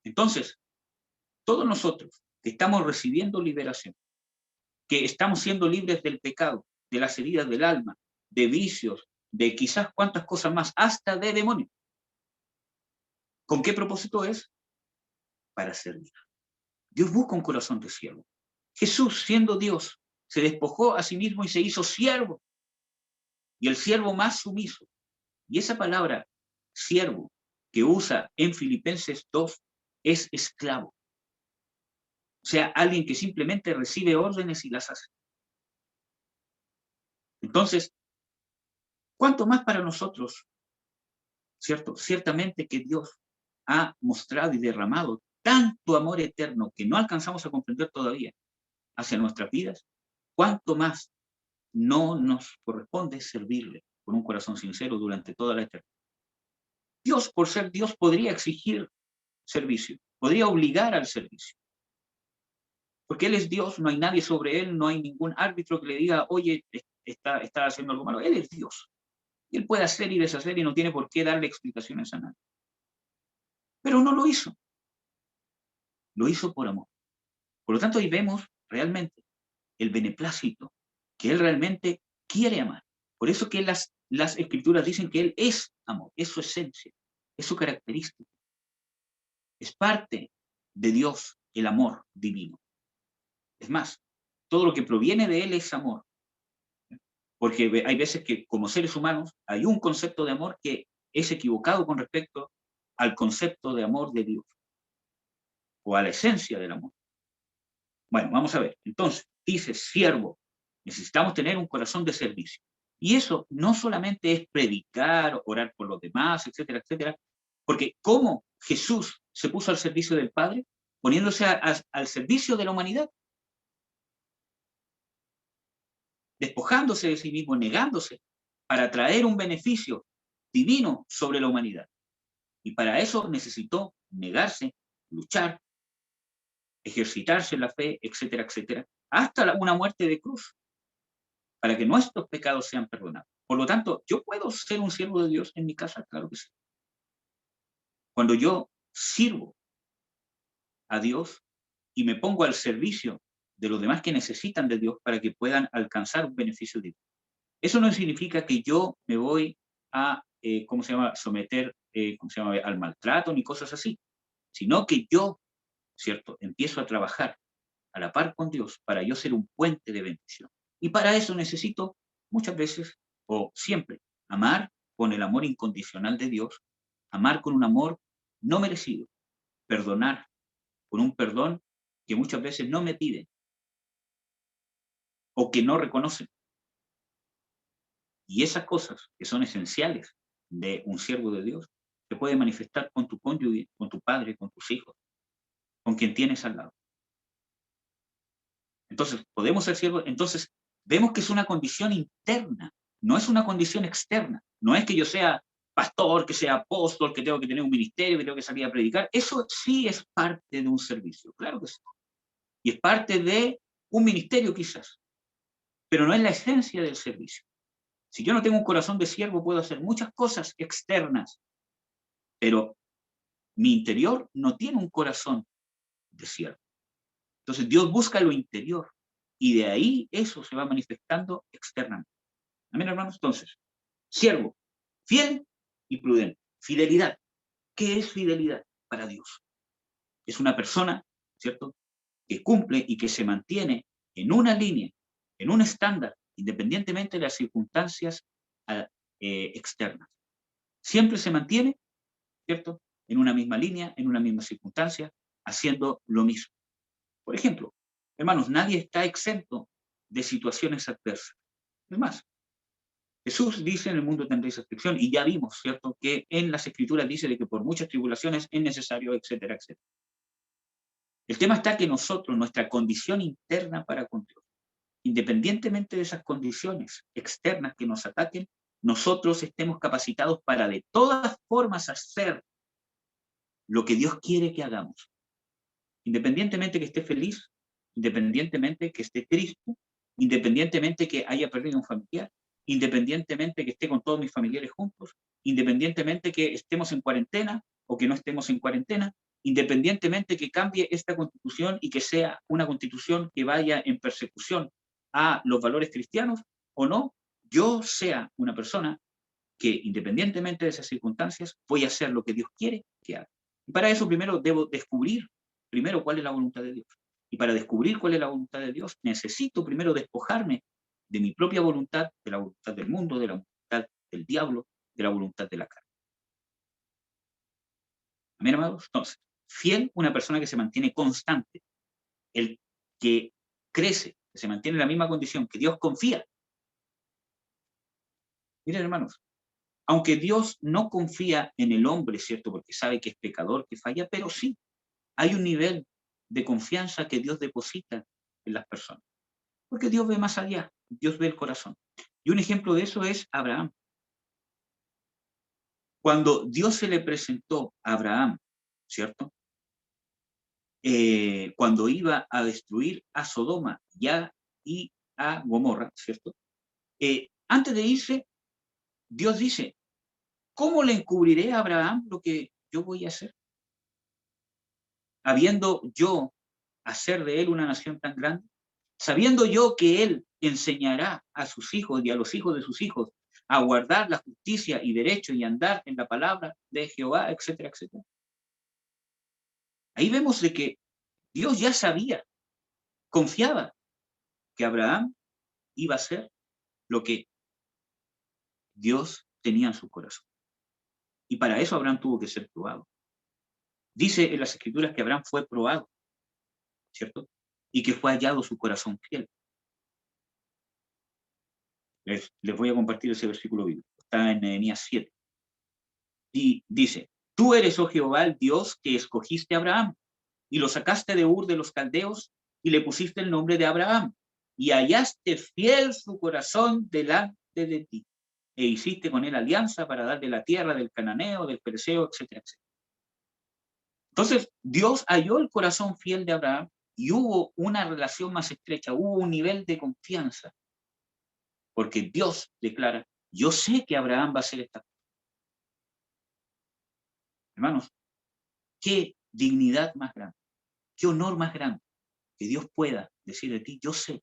Entonces, todos nosotros que estamos recibiendo liberación, que estamos siendo libres del pecado, de las heridas del alma, de vicios, de quizás cuantas cosas más, hasta de demonios. ¿Con qué propósito es? Para servir. Dios busca un corazón de siervo. Jesús, siendo Dios, se despojó a sí mismo y se hizo siervo. Y el siervo más sumiso. Y esa palabra, siervo, que usa en Filipenses 2, es esclavo. O sea, alguien que simplemente recibe órdenes y las hace. Entonces, ¿cuánto más para nosotros? ¿Cierto? Ciertamente que Dios ha mostrado y derramado tanto amor eterno que no alcanzamos a comprender todavía hacia nuestras vidas. ¿Cuánto más no nos corresponde servirle con un corazón sincero durante toda la eternidad? Dios, por ser Dios, podría exigir servicio, podría obligar al servicio. Porque Él es Dios, no hay nadie sobre Él, no hay ningún árbitro que le diga, oye, está haciendo algo malo. Él es Dios. Y Él puede hacer y deshacer y no tiene por qué darle explicaciones a nadie. Pero no lo hizo. Lo hizo por amor. Por lo tanto, ahí vemos realmente el beneplácito, que Él realmente quiere amar. Por eso que las Escrituras dicen que Él es amor, es su esencia, es su característica. Es parte de Dios, el amor divino. Es más, todo lo que proviene de Él es amor. Porque hay veces que como seres humanos hay un concepto de amor que es equivocado con respecto al concepto de amor de Dios o a la esencia del amor. Bueno, vamos a ver. Entonces, dice siervo, necesitamos tener un corazón de servicio. Y eso no solamente es predicar, orar por los demás, etcétera, etcétera, porque ¿cómo Jesús se puso al servicio del Padre? Poniéndose al servicio de la humanidad. Despojándose de sí mismo, negándose, para traer un beneficio divino sobre la humanidad. Y para eso necesitó negarse, luchar, ejercitarse en la fe, etcétera, etcétera, hasta una muerte de cruz, para que nuestros pecados sean perdonados. Por lo tanto, ¿yo puedo ser un siervo de Dios en mi casa? Claro que sí. Cuando yo sirvo a Dios y me pongo al servicio de los demás que necesitan de Dios para que puedan alcanzar un beneficio divino. Eso no significa que yo me voy a, someter, al maltrato ni cosas así, sino que yo, ¿cierto?, empiezo a trabajar a la par con Dios para yo ser un puente de bendición. Y para eso necesito muchas veces, o siempre, amar con el amor incondicional de Dios, amar con un amor no merecido, perdonar con un perdón que muchas veces no me piden o que no reconocen. Y esas cosas que son esenciales de un siervo de Dios se puede manifestar con tu cónyuge, con tu padre, con tus hijos, con quien tienes al lado. Entonces, podemos ser siervos. Entonces, vemos que es una condición interna, no es una condición externa. No es que yo sea pastor, que sea apóstol, que tengo que tener un ministerio, que tengo que salir a predicar. Eso sí es parte de un servicio, claro que sí. Y es parte de un ministerio quizás, pero no es la esencia del servicio. Si yo no tengo un corazón de siervo, puedo hacer muchas cosas externas, pero mi interior no tiene un corazón de siervo. Entonces Dios busca lo interior y de ahí eso se va manifestando externamente. Amén, hermanos. Entonces, siervo, fiel y prudente. Fidelidad. ¿Qué es fidelidad para Dios? Es una persona, ¿cierto?, que cumple y que se mantiene en una línea, en un estándar, independientemente de las circunstancias externas. Siempre se mantiene, ¿cierto?, en una misma línea, en una misma circunstancia, haciendo lo mismo. Por ejemplo, hermanos, nadie está exento de situaciones adversas. Es más, Jesús dice, en el mundo tendréis aflicción, y ya vimos, ¿cierto?, que en las Escrituras dice de que por muchas tribulaciones es necesario, etcétera, etcétera. El tema está que nosotros, nuestra condición interna para con Dios, independientemente de esas condiciones externas que nos ataquen, nosotros estemos capacitados para de todas formas hacer lo que Dios quiere que hagamos. Independientemente que esté feliz, independientemente que esté triste, independientemente que haya perdido un familiar, independientemente que esté con todos mis familiares juntos, independientemente que estemos en cuarentena o que no estemos en cuarentena, independientemente que cambie esta constitución y que sea una constitución que vaya en persecución a los valores cristianos o no, yo sea una persona que independientemente de esas circunstancias voy a hacer lo que Dios quiere que haga. Y para eso primero debo descubrir primero cuál es la voluntad de Dios. Y para descubrir cuál es la voluntad de Dios, necesito primero despojarme de mi propia voluntad, de la voluntad del mundo, de la voluntad del diablo, de la voluntad de la carne. Amén, amados. Entonces, fiel, una persona que se mantiene constante, el que crece, que se mantiene en la misma condición, que Dios confía. Miren, hermanos, aunque Dios no confía en el hombre, ¿cierto?, porque sabe que es pecador, que falla, pero sí, hay un nivel de confianza que Dios deposita en las personas. Porque Dios ve más allá, Dios ve el corazón. Y un ejemplo de eso es Abraham. Cuando Dios se le presentó a Abraham, ¿cierto?, cuando iba a destruir a Sodoma y a Gomorra, ¿cierto?, antes de irse, Dios dice, ¿cómo le encubriré a Abraham lo que yo voy a hacer? Habiendo yo hacer de él una nación tan grande, sabiendo yo que él enseñará a sus hijos y a los hijos de sus hijos a guardar la justicia y derecho y andar en la palabra de Jehová, etcétera, etcétera. Ahí vemos de que Dios ya sabía, confiaba que Abraham iba a hacer lo que Dios tenía en su corazón. Y para eso Abraham tuvo que ser probado. Dice en las Escrituras que Abraham fue probado, ¿cierto? Y que fue hallado su corazón fiel. Les voy a compartir ese versículo bíblico. Está en Nehemías 7. Y dice, tú eres, oh Jehová, el Dios que escogiste a Abraham, y lo sacaste de Ur de los Caldeos, y le pusiste el nombre de Abraham, y hallaste fiel su corazón delante de ti, e hiciste con él alianza para darle la tierra del cananeo, del pereceo, etcétera, etcétera. Entonces, Dios halló el corazón fiel de Abraham, y hubo una relación más estrecha, hubo un nivel de confianza, porque Dios declara, yo sé que Abraham va a hacer esta cosa. Hermanos, qué dignidad más grande, qué honor más grande, que Dios pueda decir de ti, yo sé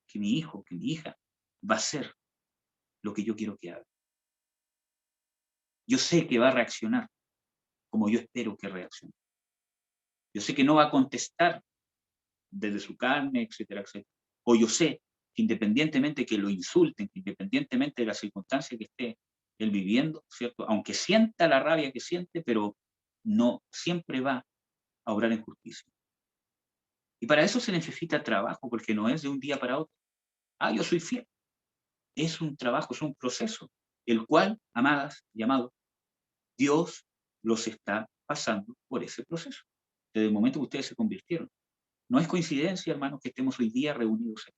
que mi hijo, que mi hija va a hacer lo que yo quiero que haga. Yo sé que va a reaccionar como yo espero que reaccione. Yo sé que no va a contestar desde su carne, etcétera, etcétera. O yo sé que independientemente que lo insulten, que independientemente de la circunstancia que esté él viviendo, ¿cierto? Aunque sienta la rabia que siente, pero no siempre va a obrar en justicia. Y para eso se necesita trabajo, porque no es de un día para otro. Yo soy fiel. Es un trabajo, es un proceso, el cual, amadas y amados, Dios los está pasando por ese proceso. Desde el momento que ustedes se convirtieron. No es coincidencia, hermanos, que estemos hoy día reunidos aquí.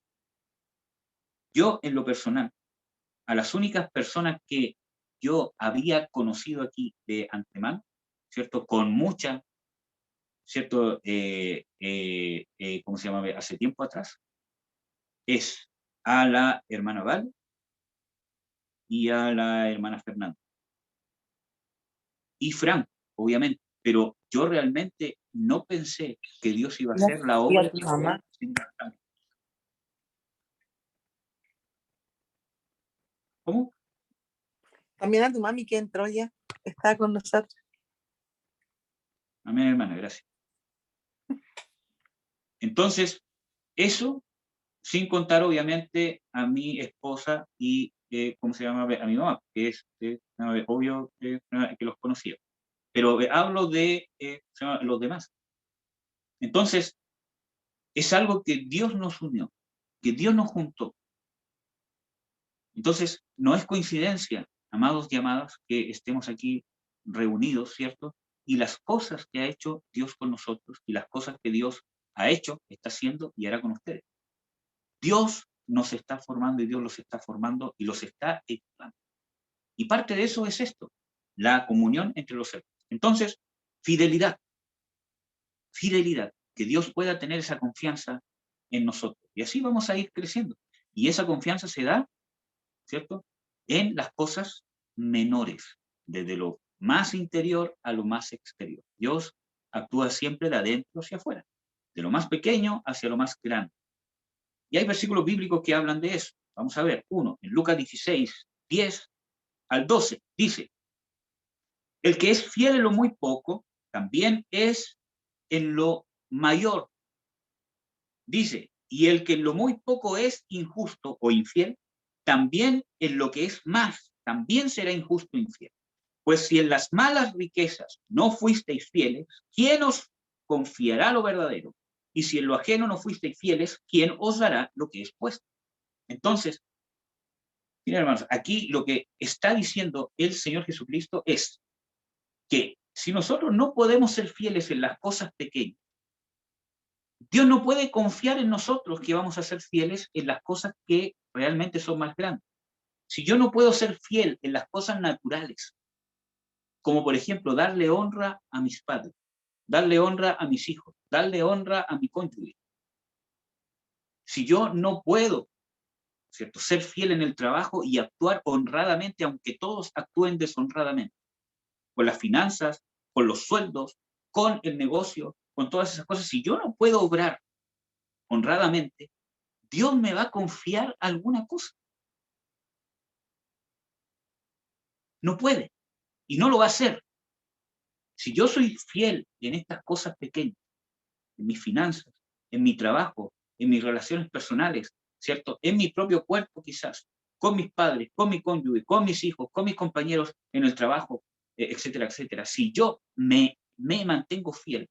Yo, en lo personal, a las únicas personas que yo había conocido aquí de antemano, ¿cierto? Con mucha, ¿cierto? ¿Cómo se llama? Hace tiempo atrás, es a la hermana Val y a la hermana Fernanda. Y Frank, obviamente, pero yo realmente no pensé que Dios iba a hacer la obra que mamá. ¿Cómo? También a tu mami que entró ya, está con nosotros. Amén, hermana, gracias. Entonces, eso, sin contar obviamente a mi esposa y, ¿cómo se llama? A mi mamá, que es obvio que los conocía. Pero hablo de los demás. Entonces, es algo que Dios nos unió, que Dios nos juntó. Entonces, no es coincidencia, amados y amadas, que estemos aquí reunidos, ¿cierto? Y las cosas que ha hecho Dios con nosotros y las cosas que Dios ha hecho, está haciendo y hará con ustedes. Dios nos está formando y Dios los está formando y los está equipando. Y parte de eso es esto, la comunión entre los hermanos. Entonces, fidelidad. Fidelidad, que Dios pueda tener esa confianza en nosotros. Y así vamos a ir creciendo. Y esa confianza se da, ¿cierto?, en las cosas menores, desde lo más interior a lo más exterior. Dios actúa siempre de adentro hacia afuera, de lo más pequeño hacia lo más grande. Y hay versículos bíblicos que hablan de eso. Vamos a ver, uno, en Lucas 16, 10 al 12, dice, el que es fiel en lo muy poco, también es en lo mayor. Dice, y el que en lo muy poco es injusto o infiel, también en lo que es más, también será injusto e infiel. Pues si en las malas riquezas no fuisteis fieles, ¿quién os confiará lo verdadero? Y si en lo ajeno no fuisteis fieles, ¿quién os dará lo que es puesto? Entonces, miren, hermanos, aquí lo que está diciendo el Señor Jesucristo es que si nosotros no podemos ser fieles en las cosas pequeñas, Dios no puede confiar en nosotros que vamos a ser fieles en las cosas que realmente son más grandes. Si yo no puedo ser fiel en las cosas naturales, como por ejemplo darle honra a mis padres, darle honra a mis hijos, darle honra a mi cónyuge, si yo no puedo, ¿cierto?, ser fiel en el trabajo y actuar honradamente, aunque todos actúen deshonradamente, con las finanzas, con los sueldos, con el negocio, con todas esas cosas, si yo no puedo obrar honradamente, Dios me va a confiar alguna cosa. No puede, y no lo va a hacer. Si yo soy fiel en estas cosas pequeñas, en mis finanzas, en mi trabajo, en mis relaciones personales, ¿cierto?, en mi propio cuerpo quizás, con mis padres, con mi cónyuge, con mis hijos, con mis compañeros en el trabajo, etcétera, etcétera. Si yo me mantengo fiel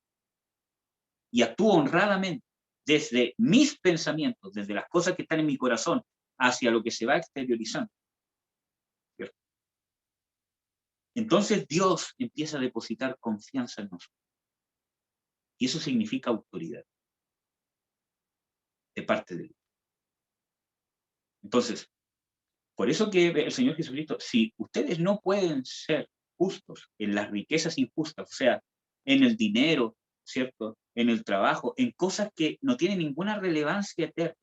y actúo honradamente desde mis pensamientos, desde las cosas que están en mi corazón, hacia lo que se va exteriorizando, ¿cierto?, entonces Dios empieza a depositar confianza en nosotros. Y eso significa autoridad de parte de Dios. Entonces, por eso que el Señor Jesucristo, si ustedes no pueden ser justos en las riquezas injustas, o sea, en el dinero, ¿cierto?, en el trabajo, en cosas que no tienen ninguna relevancia eterna,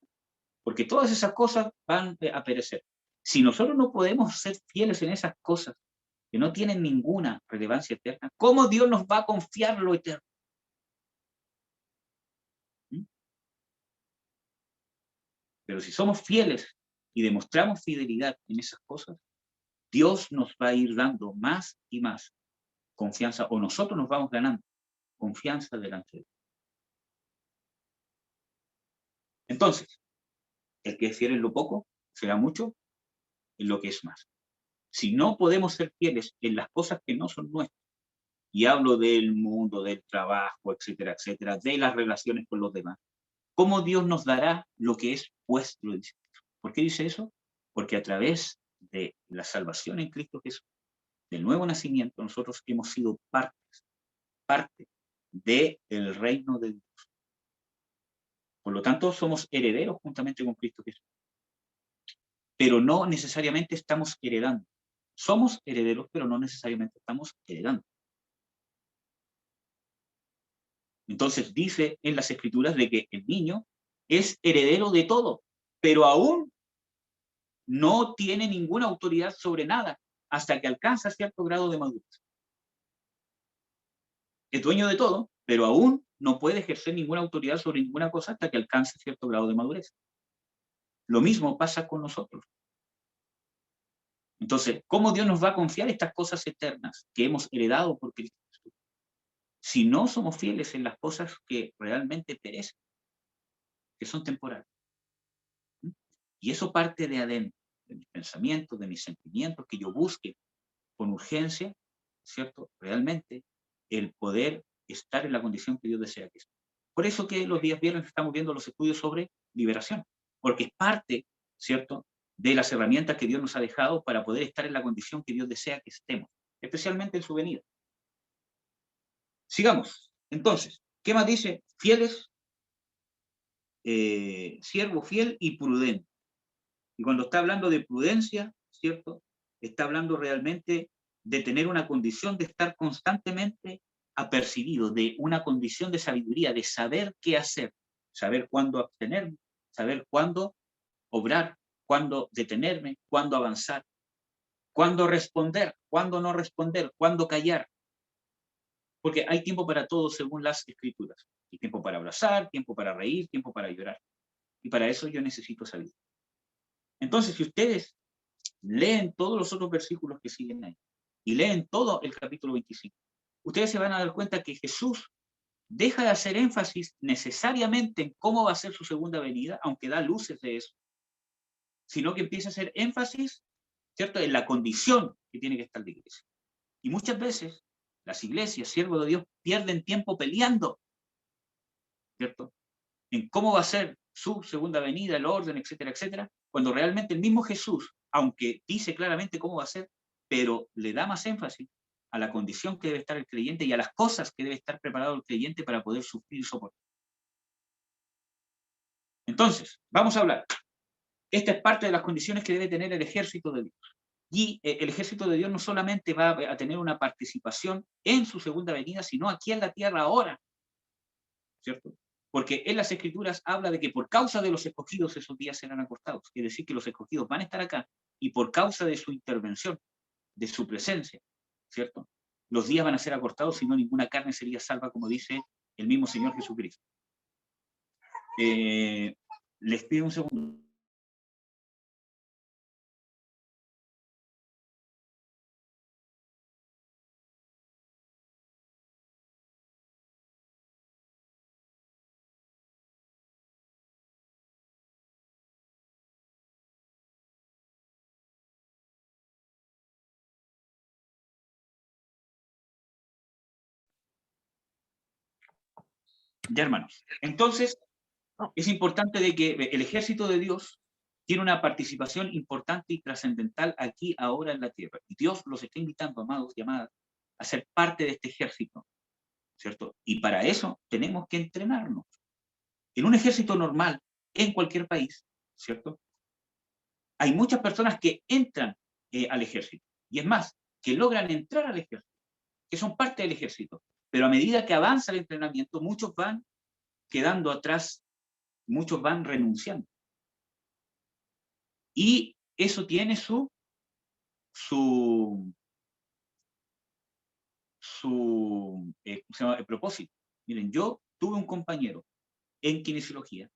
porque todas esas cosas van a perecer. Si nosotros no podemos ser fieles en esas cosas que no tienen ninguna relevancia eterna, ¿cómo Dios nos va a confiar lo eterno? Pero si somos fieles y demostramos fidelidad en esas cosas, Dios nos va a ir dando más y más confianza, o nosotros nos vamos ganando confianza delante de Dios. Entonces, el que es fiel en lo poco, será mucho en lo que es más. Si no podemos ser fieles en las cosas que no son nuestras, y hablo del mundo, del trabajo, etcétera, etcétera, de las relaciones con los demás, ¿cómo Dios nos dará lo que es vuestro? ¿Por qué dice eso? Porque a través de la salvación en Cristo Jesús, del nuevo nacimiento, nosotros hemos sido parte del reino de Dios. Por lo tanto, somos herederos juntamente con Cristo Jesús. Pero no necesariamente estamos heredando. Somos herederos, pero no necesariamente estamos heredando. Entonces dice en las Escrituras de que el niño es heredero de todo, pero aún no tiene ninguna autoridad sobre nada hasta que alcanza cierto grado de madurez. Es dueño de todo, pero aún no puede ejercer ninguna autoridad sobre ninguna cosa hasta que alcance cierto grado de madurez. Lo mismo pasa con nosotros. Entonces, ¿cómo Dios nos va a confiar estas cosas eternas que hemos heredado por Cristo Jesús? Si no somos fieles en las cosas que realmente perecen, que son temporales. Y eso parte de adentro, de mis pensamientos, de mis sentimientos, que yo busque con urgencia, ¿cierto?, realmente el poder estar en la condición que Dios desea que esté. Por eso que los días viernes estamos viendo los estudios sobre liberación, porque es parte, ¿cierto?, de las herramientas que Dios nos ha dejado para poder estar en la condición que Dios desea que estemos, especialmente en su venida. Sigamos. Entonces, ¿qué más dice? Fieles, siervo fiel y prudente. Y cuando está hablando de prudencia, ¿cierto? Está hablando realmente de tener una condición de estar constantemente apercibido, de una condición de sabiduría, de saber qué hacer, saber cuándo abstenerme, saber cuándo obrar, cuándo detenerme, cuándo avanzar, cuándo responder, cuándo no responder, cuándo callar. Porque hay tiempo para todo según las Escrituras. Hay tiempo para abrazar, tiempo para reír, tiempo para llorar. Y para eso yo necesito sabiduría. Entonces, si ustedes leen todos los otros versículos que siguen ahí y leen todo el capítulo 25, ustedes se van a dar cuenta que Jesús deja de hacer énfasis necesariamente en cómo va a ser su segunda venida, aunque da luces de eso, sino que empieza a hacer énfasis, ¿cierto?, en la condición que tiene que estar la iglesia. Y muchas veces las iglesias, siervos de Dios, pierden tiempo peleando, ¿cierto?, en cómo va a ser su segunda venida, el orden, etcétera, etcétera, cuando realmente el mismo Jesús, aunque dice claramente cómo va a ser, pero le da más énfasis a la condición que debe estar el creyente y a las cosas que debe estar preparado el creyente para poder sufrir y soportar. Entonces, vamos a hablar. Esta es parte de las condiciones que debe tener el ejército de Dios. Y el ejército de Dios no solamente va a tener una participación en su segunda venida, sino aquí en la tierra ahora, ¿cierto? Porque en las Escrituras habla de que por causa de los escogidos esos días serán acortados. Es decir, que los escogidos van a estar acá y por causa de su intervención, de su presencia, ¿cierto?, los días van a ser acortados, si no ninguna carne sería salva, como dice el mismo Señor Jesucristo. Les pido un segundo. Ya, hermanos. Entonces, es importante de que el ejército de Dios tiene una participación importante y trascendental aquí, ahora en la tierra. Y Dios los está invitando, amados y amadas, a ser parte de este ejército, ¿cierto? Y para eso tenemos que entrenarnos. En un ejército normal, en cualquier país, ¿cierto?, hay muchas personas que entran al ejército. Y es más, que logran entrar al ejército, que son parte del ejército. Pero a medida que avanza el entrenamiento, muchos van quedando atrás, muchos van renunciando. Y eso tiene su propósito. Miren, yo tuve un compañero en kinesiología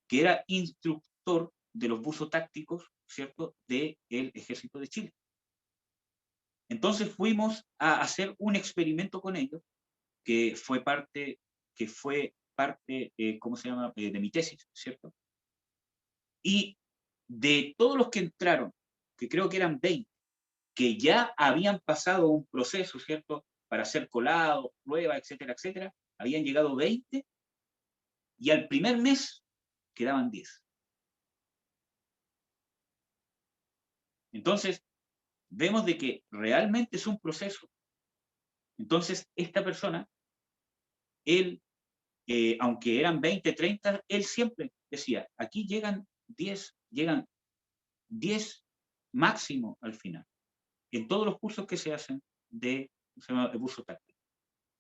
que era instructor de los buzos tácticos, ¿cierto?, del Ejército de Chile. Entonces fuimos a hacer un experimento con ellos, que fue parte, ¿cómo se llama?, de mi tesis, ¿cierto? Y de todos los que entraron, que creo que eran 20, que ya habían pasado un proceso, ¿cierto?, para ser colados, pruebas, etcétera, etcétera, habían llegado 20 y al primer mes quedaban 10. Entonces, vemos de que realmente es un proceso. Entonces, esta persona, él, aunque eran 20, 30, él siempre decía, aquí llegan 10 máximo al final, en todos los cursos que se hacen de buzo táctico.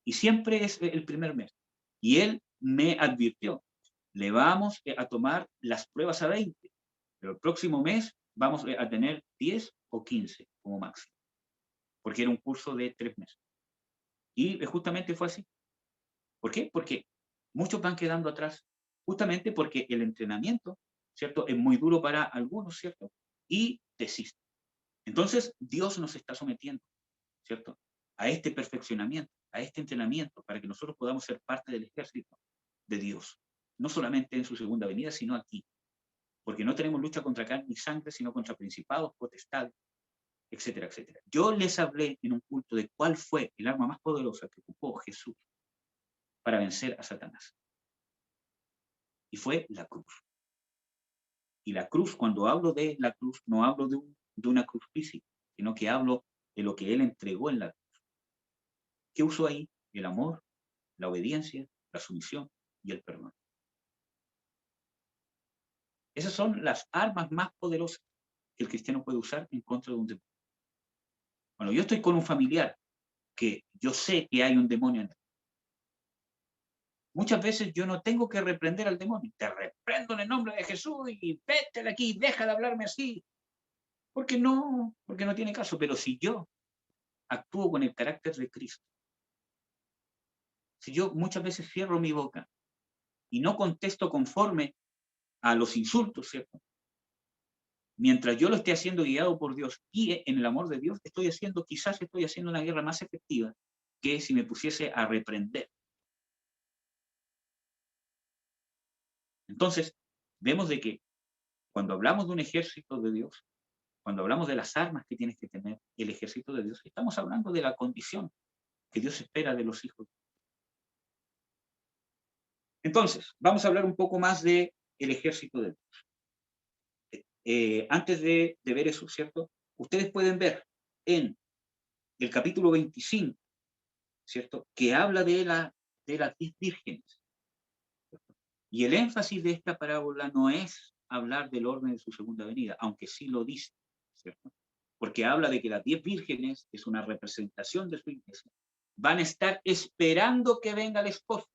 Y siempre es el primer mes. Y él me advirtió, le vamos a tomar las pruebas a 20, pero el próximo mes vamos a tener 10 o 15 como máximo, porque era un curso de 3 meses. Y justamente fue así. ¿Por qué? Porque muchos van quedando atrás, justamente porque el entrenamiento, ¿cierto?, es muy duro para algunos, ¿cierto?, y desisten. Entonces, Dios nos está sometiendo, ¿cierto?, a este perfeccionamiento, a este entrenamiento, para que nosotros podamos ser parte del ejército de Dios, no solamente en su segunda venida, sino aquí, porque no tenemos lucha contra carne y sangre, sino contra principados, potestades, etcétera, etcétera. Yo les hablé en un culto de cuál fue el arma más poderosa que ocupó Jesús para vencer a Satanás. Y fue la cruz. Y la cruz, cuando hablo de la cruz, no hablo de una cruz física, sino que hablo de lo que Él entregó en la cruz. ¿Qué usó ahí? El amor, la obediencia, la sumisión y el perdón. Esas son las armas más poderosas que el cristiano puede usar en contra de un demonio. Cuando yo estoy con un familiar que yo sé que hay un demonio en él, muchas veces yo no tengo que reprender al demonio. Te reprendo en el nombre de Jesús y vete de aquí, deja de hablarme así. Porque no tiene caso. Pero si yo actúo con el carácter de Cristo, si yo muchas veces cierro mi boca y no contesto conforme a los insultos, ¿cierto? Mientras yo lo esté haciendo guiado por Dios y en el amor de Dios, quizás estoy haciendo una guerra más efectiva que si me pusiese a reprender. Entonces, vemos de que cuando hablamos de un ejército de Dios, cuando hablamos de las armas que tienes que tener el ejército de Dios, estamos hablando de la condición que Dios espera de los hijos. Entonces, vamos a hablar un poco más del ejército de Dios. Antes de ver eso, ¿cierto? Ustedes pueden ver en el capítulo 25, ¿cierto? Que habla de las 10 vírgenes. Y el énfasis de esta parábola no es hablar del orden de su segunda venida, aunque sí lo dice, ¿cierto? Porque habla de que las 10 vírgenes, es una representación de su iglesia, van a estar esperando que venga el esposo.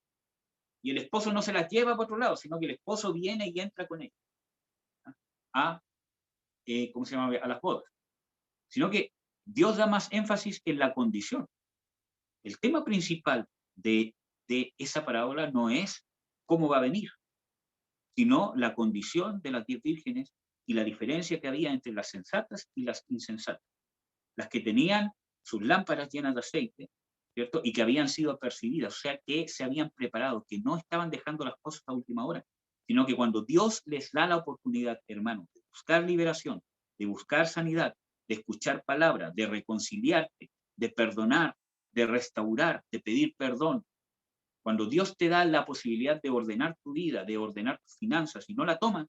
Y el esposo no se las lleva para otro lado, sino que el esposo viene y entra con ella a las bodas. Sino que Dios da más énfasis en la condición. El tema principal de esa parábola no es cómo va a venir, sino la condición de las 10 vírgenes y la diferencia que había entre las sensatas y las insensatas. Las que tenían sus lámparas llenas de aceite, ¿cierto? Y que habían sido apercibidas, o sea, que se habían preparado, que no estaban dejando las cosas a última hora, sino que cuando Dios les da la oportunidad, hermanos, de buscar liberación, de buscar sanidad, de escuchar palabras, de reconciliarte, de perdonar, de restaurar, de pedir perdón, cuando Dios te da la posibilidad de ordenar tu vida, de ordenar tus finanzas, y no la tomas,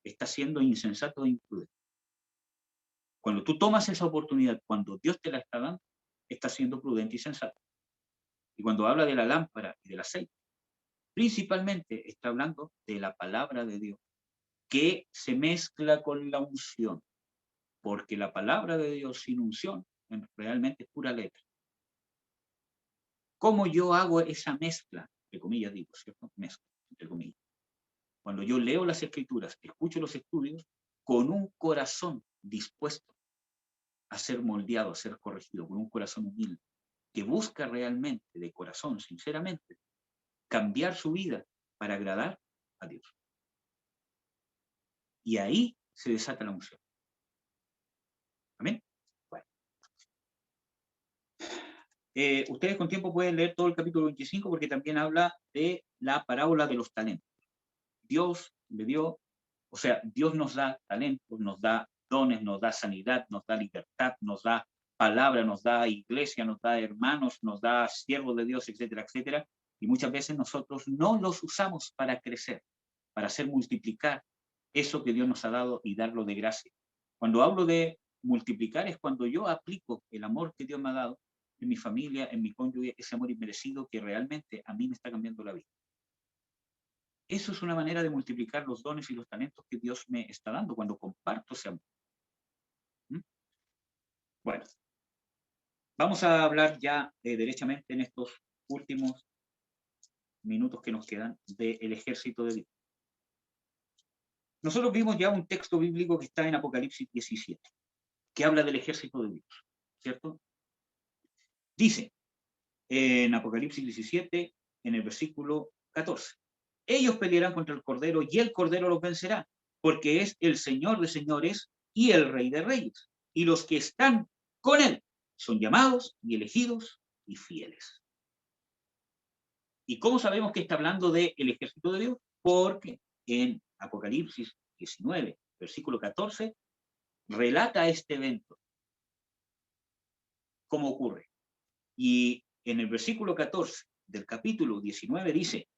estás siendo insensato e imprudente. Cuando tú tomas esa oportunidad, cuando Dios te la está dando, estás siendo prudente y sensato. Y cuando habla de la lámpara y del aceite, principalmente está hablando de la palabra de Dios, que se mezcla con la unción, porque la palabra de Dios sin unción realmente es pura letra. ¿Cómo yo hago esa mezcla? Entre comillas digo, ¿cierto? Mezcla, entre comillas. Cuando yo leo las escrituras, escucho los estudios, con un corazón dispuesto a ser moldeado, a ser corregido, con un corazón humilde, que busca realmente, de corazón, sinceramente, cambiar su vida para agradar a Dios. Y ahí se desata la unción. ¿Amén? Bueno. Ustedes con tiempo pueden leer todo el capítulo 25 porque también habla de la parábola de los talentos. Dios le dio, o sea, Dios nos da talentos, nos da dones, nos da sanidad, nos da libertad, nos da palabra, nos da iglesia, nos da hermanos, nos da siervos de Dios, etcétera, etcétera. Y muchas veces nosotros no los usamos para crecer, para hacer multiplicar eso que Dios nos ha dado y darlo de gracia. Cuando hablo de multiplicar es cuando yo aplico el amor que Dios me ha dado en mi familia, en mi cónyuge, ese amor inmerecido que realmente a mí me está cambiando la vida. Eso es una manera de multiplicar los dones y los talentos que Dios me está dando cuando comparto ese amor. Bueno, vamos a hablar ya derechamente en estos últimos minutos que nos quedan del ejército de Dios. Nosotros vimos ya un texto bíblico que está en Apocalipsis 17, que habla del ejército de Dios, ¿cierto? Dice en Apocalipsis 17, en el versículo 14, ellos pelearán contra el Cordero y el Cordero los vencerá, porque es el Señor de señores y el Rey de reyes, y los que están con él son llamados y elegidos y fieles. ¿Y cómo sabemos que está hablando del ejército de Dios? Porque en Apocalipsis 19, versículo 14, relata este evento, cómo ocurre. Y en el versículo 14 del capítulo 19 dice,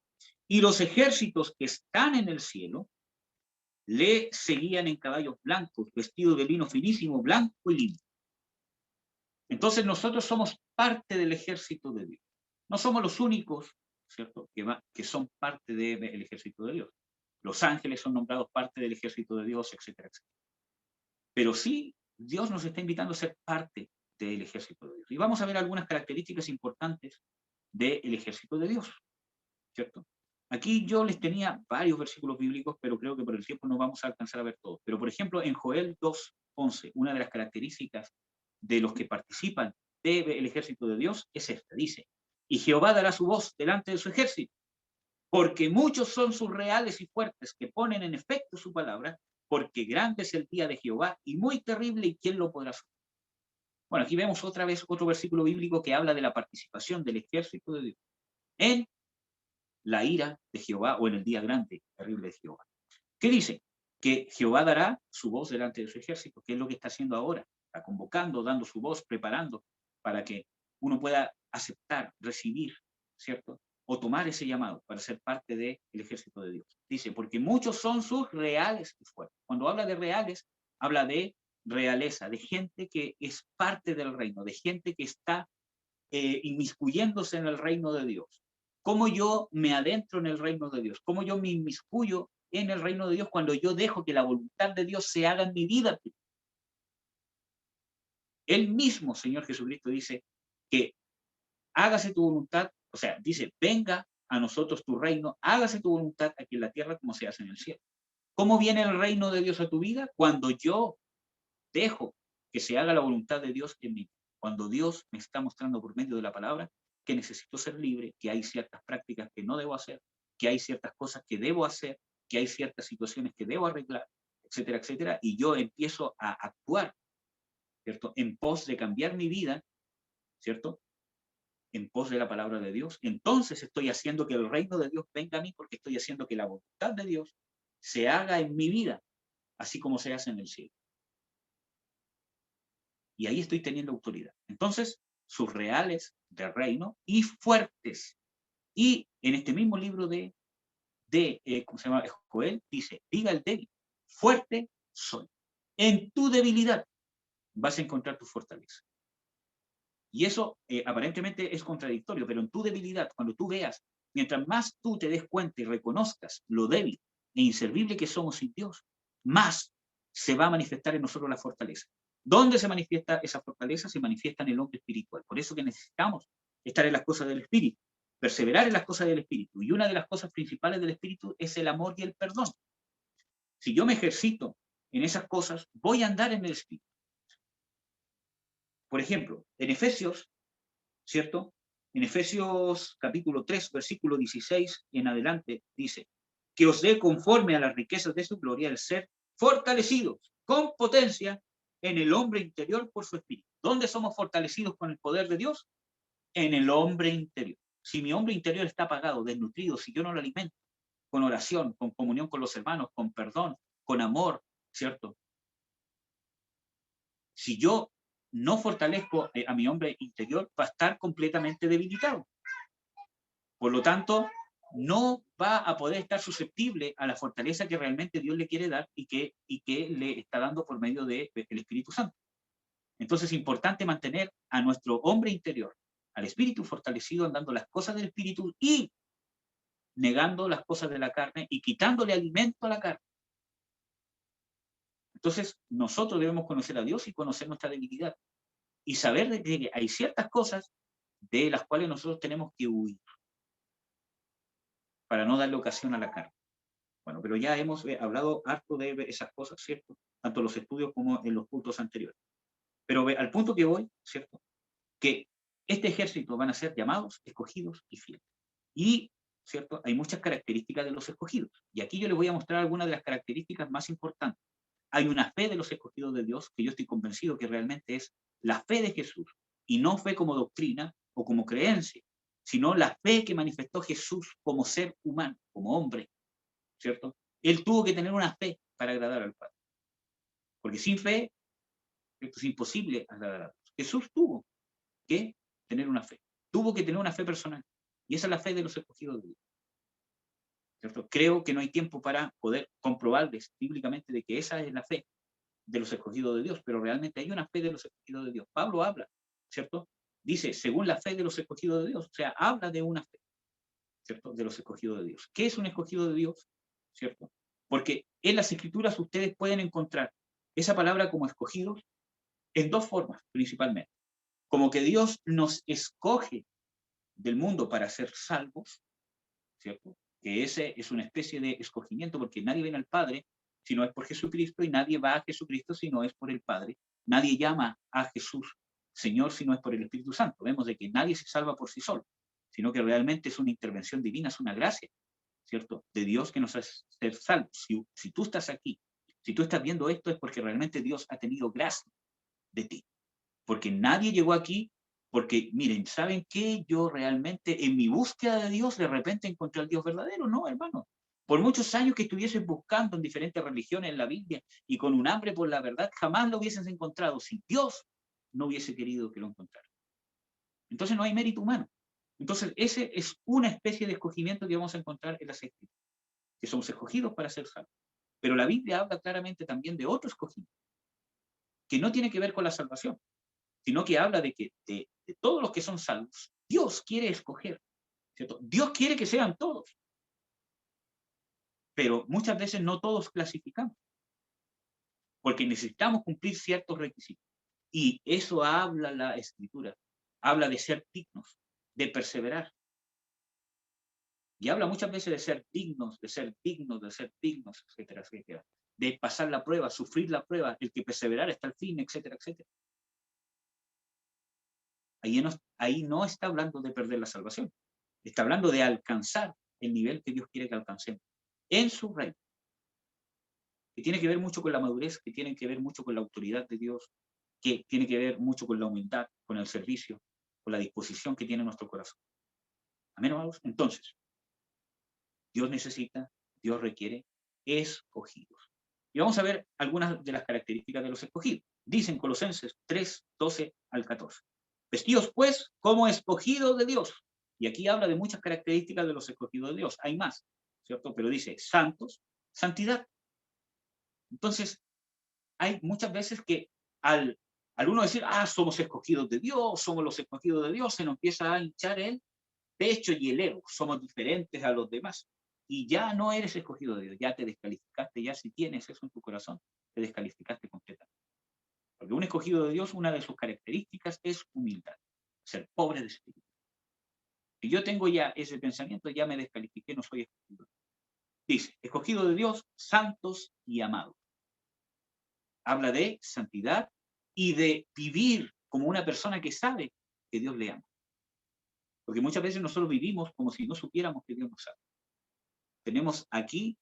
y los ejércitos que están en el cielo le seguían en caballos blancos, vestidos de lino finísimo, blanco y limpio. Entonces nosotros somos parte del ejército de Dios. No somos los únicos, ¿cierto?, que son parte del ejército de Dios. Los ángeles son nombrados parte del ejército de Dios, etcétera, etcétera. Pero sí, Dios nos está invitando a ser parte del ejército de Dios. Y vamos a ver algunas características importantes del ejército de Dios, ¿cierto? Aquí yo les tenía varios versículos bíblicos, pero creo que por el tiempo no vamos a alcanzar a ver todos. Pero, por ejemplo, en Joel 2:11, una de las características de los que participan del ejército de Dios es esta. Dice, y Jehová dará su voz delante de su ejército, porque muchos son sus reales y fuertes, que ponen en efecto su palabra, porque grande es el día de Jehová y muy terrible, y quién lo podrá sufrir. Bueno, aquí vemos otra vez otro versículo bíblico que habla de la participación del ejército de Dios en la ira de Jehová o en el día grande, terrible de Jehová. ¿Qué dice? Que Jehová dará su voz delante de su ejército, que es lo que está haciendo ahora. Está convocando, dando su voz, preparando para que uno pueda aceptar, recibir, ¿cierto? O tomar ese llamado para ser parte del ejército de Dios. Dice, porque muchos son sus reales y fuertes. Cuando habla de reales, habla de realeza, de gente que es parte del reino, de gente que está inmiscuyéndose en el reino de Dios. ¿Cómo yo me adentro en el reino de Dios? ¿Cómo yo me inmiscuyo en el reino de Dios cuando yo dejo que la voluntad de Dios se haga en mi vida? Él mismo, Señor Jesucristo, dice que hágase tu voluntad, o sea, dice, venga a nosotros tu reino, hágase tu voluntad aquí en la tierra como se hace en el cielo. ¿Cómo viene el reino de Dios a tu vida? Cuando yo dejo que se haga la voluntad de Dios en mí. Cuando Dios me está mostrando por medio de la palabra que necesito ser libre, que hay ciertas prácticas que no debo hacer, que hay ciertas cosas que debo hacer, que hay ciertas situaciones que debo arreglar, etcétera, etcétera, y yo empiezo a actuar, ¿cierto?, en pos de cambiar mi vida, ¿cierto?, en pos de la palabra de Dios. Entonces estoy haciendo que el reino de Dios venga a mí, porque estoy haciendo que la voluntad de Dios se haga en mi vida, así como se hace en el cielo. Y ahí estoy teniendo autoridad. Entonces, sus reales de reino y fuertes. Y en este mismo libro ¿cómo se llama? Joel, dice, diga el débil, fuerte soy. En tu debilidad vas a encontrar tu fortaleza. Y eso aparentemente es contradictorio, pero en tu debilidad, cuando tú veas, mientras más tú te des cuenta y reconozcas lo débil e inservible que somos sin Dios, más se va a manifestar en nosotros la fortaleza. ¿Dónde se manifiesta esa fortaleza? Se manifiesta en el hombre espiritual. Por eso que necesitamos estar en las cosas del espíritu, perseverar en las cosas del espíritu. Y una de las cosas principales del espíritu es el amor y el perdón. Si yo me ejercito en esas cosas, voy a andar en el espíritu. Por ejemplo, en Efesios, ¿cierto? En Efesios capítulo 3, versículo 16 en adelante, dice, que os dé conforme a las riquezas de su gloria el ser fortalecidos con potencia en el hombre interior por su espíritu. ¿Dónde somos fortalecidos con el poder de Dios? En el hombre interior. Si mi hombre interior está apagado, desnutrido, si yo no lo alimento con oración, con comunión con los hermanos, con perdón, con amor, ¿cierto? Si yo no fortalezco a mi hombre interior, va a estar completamente debilitado. Por lo tanto, no va a poder estar susceptible a la fortaleza que realmente Dios le quiere dar y que le está dando por medio del Espíritu Santo. Entonces es importante mantener a nuestro hombre interior, al espíritu fortalecido, andando las cosas del espíritu y negando las cosas de la carne y quitándole alimento a la carne. Entonces nosotros debemos conocer a Dios y conocer nuestra debilidad y saber de que hay ciertas cosas de las cuales nosotros tenemos que huir para no darle ocasión a la carne. Bueno, pero ya hemos hablado harto de esas cosas, ¿cierto? Tanto en los estudios como en los puntos anteriores. Pero al punto que voy, ¿cierto? Que este ejército van a ser llamados, escogidos y fieles. Y, ¿cierto? Hay muchas características de los escogidos. Y aquí yo les voy a mostrar algunas de las características más importantes. Hay una fe de los escogidos de Dios que yo estoy convencido que realmente es la fe de Jesús. Y no fe como doctrina o como creencia, sino la fe que manifestó Jesús como ser humano, como hombre, ¿cierto? Él tuvo que tener una fe para agradar al Padre. Porque sin fe, esto es imposible agradar a Dios. Jesús tuvo que tener una fe. Tuvo que tener una fe personal. Y esa es la fe de los escogidos de Dios. ¿cierto? Creo que no hay tiempo para poder comprobarles bíblicamente de que esa es la fe de los escogidos de Dios, pero realmente hay una fe de los escogidos de Dios. Pablo habla, ¿cierto? Dice, según la fe de los escogidos de Dios, o sea, habla de una fe, ¿cierto? De los escogidos de Dios. ¿Qué es un escogido de Dios? ¿Cierto? Porque en las escrituras ustedes pueden encontrar esa palabra como escogidos en dos formas, principalmente. Como que Dios nos escoge del mundo para ser salvos, ¿cierto? Que ese es una especie de escogimiento, porque nadie viene al Padre si no es por Jesucristo, y nadie va a Jesucristo si no es por el Padre. Nadie llama a Jesús Señor si no es por el Espíritu Santo. Vemos de que nadie se salva por sí solo, sino que realmente es una intervención divina, es una gracia, ¿cierto? De Dios que nos hace ser salvos. Si tú estás aquí, si tú estás viendo esto, es porque realmente Dios ha tenido gracia de ti. Porque nadie llegó aquí, porque miren, ¿saben qué? Yo realmente en mi búsqueda de Dios de repente encontré al Dios verdadero. No, hermano. Por muchos años que estuviesen buscando en diferentes religiones en la Biblia y con un hambre por la verdad, jamás lo hubiesen encontrado si Dios no hubiese querido que lo encontrara. Entonces no hay mérito humano. Entonces ese es una especie de escogimiento que vamos a encontrar en las Escrituras, que somos escogidos para ser salvos. Pero la Biblia habla claramente también de otro escogimiento, que no tiene que ver con la salvación, sino que habla de que de todos los que son salvos, Dios quiere escoger, ¿cierto? Dios quiere que sean todos. Pero muchas veces no todos clasificamos, porque necesitamos cumplir ciertos requisitos. Y eso habla la Escritura. Habla de ser dignos, de perseverar. Y habla muchas veces de ser dignos, de ser dignos, de ser dignos, etcétera, etcétera. De pasar la prueba, sufrir la prueba, el que perseverar hasta el fin, etcétera, etcétera. Ahí no está hablando de perder la salvación. Está hablando de alcanzar el nivel que Dios quiere que alcancemos en su reino. Que tiene que ver mucho con la madurez, que tiene que ver mucho con la autoridad de Dios, que tiene que ver mucho con la humildad, con el servicio, con la disposición que tiene nuestro corazón. Amén, amados. Entonces, Dios necesita, Dios requiere escogidos. Y vamos a ver algunas de las características de los escogidos. Dicen Colosenses 3, 12 al 14. Vestidos pues como escogidos de Dios. Y aquí habla de muchas características de los escogidos de Dios. Hay más, ¿cierto? Pero dice santos, santidad. Entonces, hay muchas veces que al uno decir, somos escogidos de Dios, somos los escogidos de Dios, se nos empieza a hinchar el pecho y el ego, somos diferentes a los demás. Y ya no eres escogido de Dios, ya te descalificaste, ya si tienes eso en tu corazón, te descalificaste completamente. Porque un escogido de Dios, una de sus características es humildad, ser pobre de espíritu. Si yo tengo ya ese pensamiento, ya me descalifiqué, no soy escogido. Dice, escogido de Dios, santos y amados. Habla de santidad y de vivir como una persona que sabe que Dios le ama. Porque muchas veces nosotros vivimos como si no supiéramos que Dios nos ama. Tenemos aquí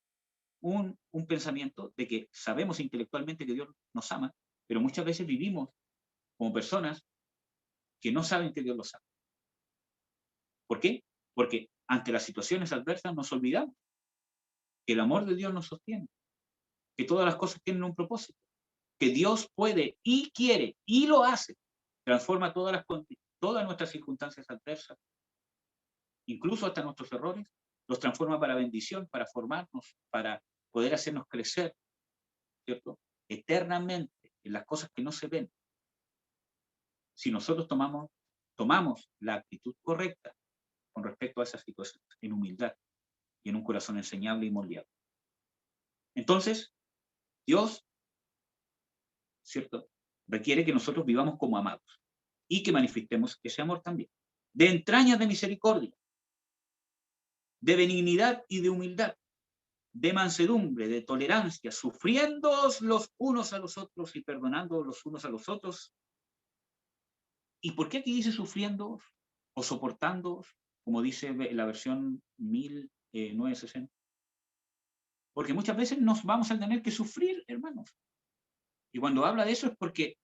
un pensamiento de que sabemos intelectualmente que Dios nos ama, pero muchas veces vivimos como personas que no saben que Dios los ama. ¿Por qué? Porque ante las situaciones adversas nos olvidamos que el amor de Dios nos sostiene, que todas las cosas tienen un propósito, que Dios puede y quiere y lo hace, transforma todas nuestras circunstancias adversas, incluso hasta nuestros errores, los transforma para bendición, para formarnos, para poder hacernos crecer, ¿cierto? Eternamente en las cosas que no se ven. Si nosotros tomamos la actitud correcta con respecto a esas situaciones, en humildad y en un corazón enseñable y moldeable. Entonces, Dios, ¿cierto?, requiere que nosotros vivamos como amados y que manifestemos ese amor también. De entrañas de misericordia, de benignidad y de humildad, de mansedumbre, de tolerancia, sufriéndoos los unos a los otros y perdonando los unos a los otros. ¿Y por qué aquí dice sufriéndoos o soportándoos, como dice la versión 1960? Porque muchas veces nos vamos a tener que sufrir, hermanos. Y cuando habla de eso es porque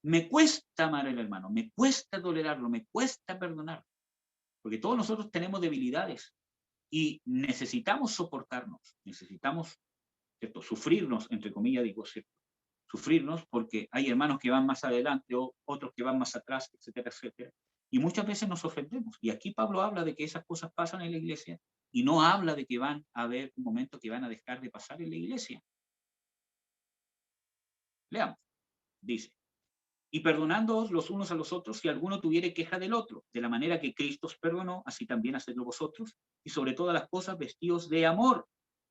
me cuesta amar al hermano, me cuesta tolerarlo, me cuesta perdonar. Porque todos nosotros tenemos debilidades y necesitamos soportarnos, necesitamos, ¿cierto?, sufrirnos, entre comillas digo, ¿cierto?, sufrirnos porque hay hermanos que van más adelante o otros que van más atrás, etcétera, etcétera. Y muchas veces nos ofendemos. Y aquí Pablo habla de que esas cosas pasan en la iglesia Y no habla de que van a haber un momento que van a dejar de pasar en la iglesia. Leamos. Dice, y perdonándoos los unos a los otros si alguno tuviere queja del otro, de la manera que Cristo os perdonó, así también hacedlo vosotros, y sobre todas las cosas vestidos de amor,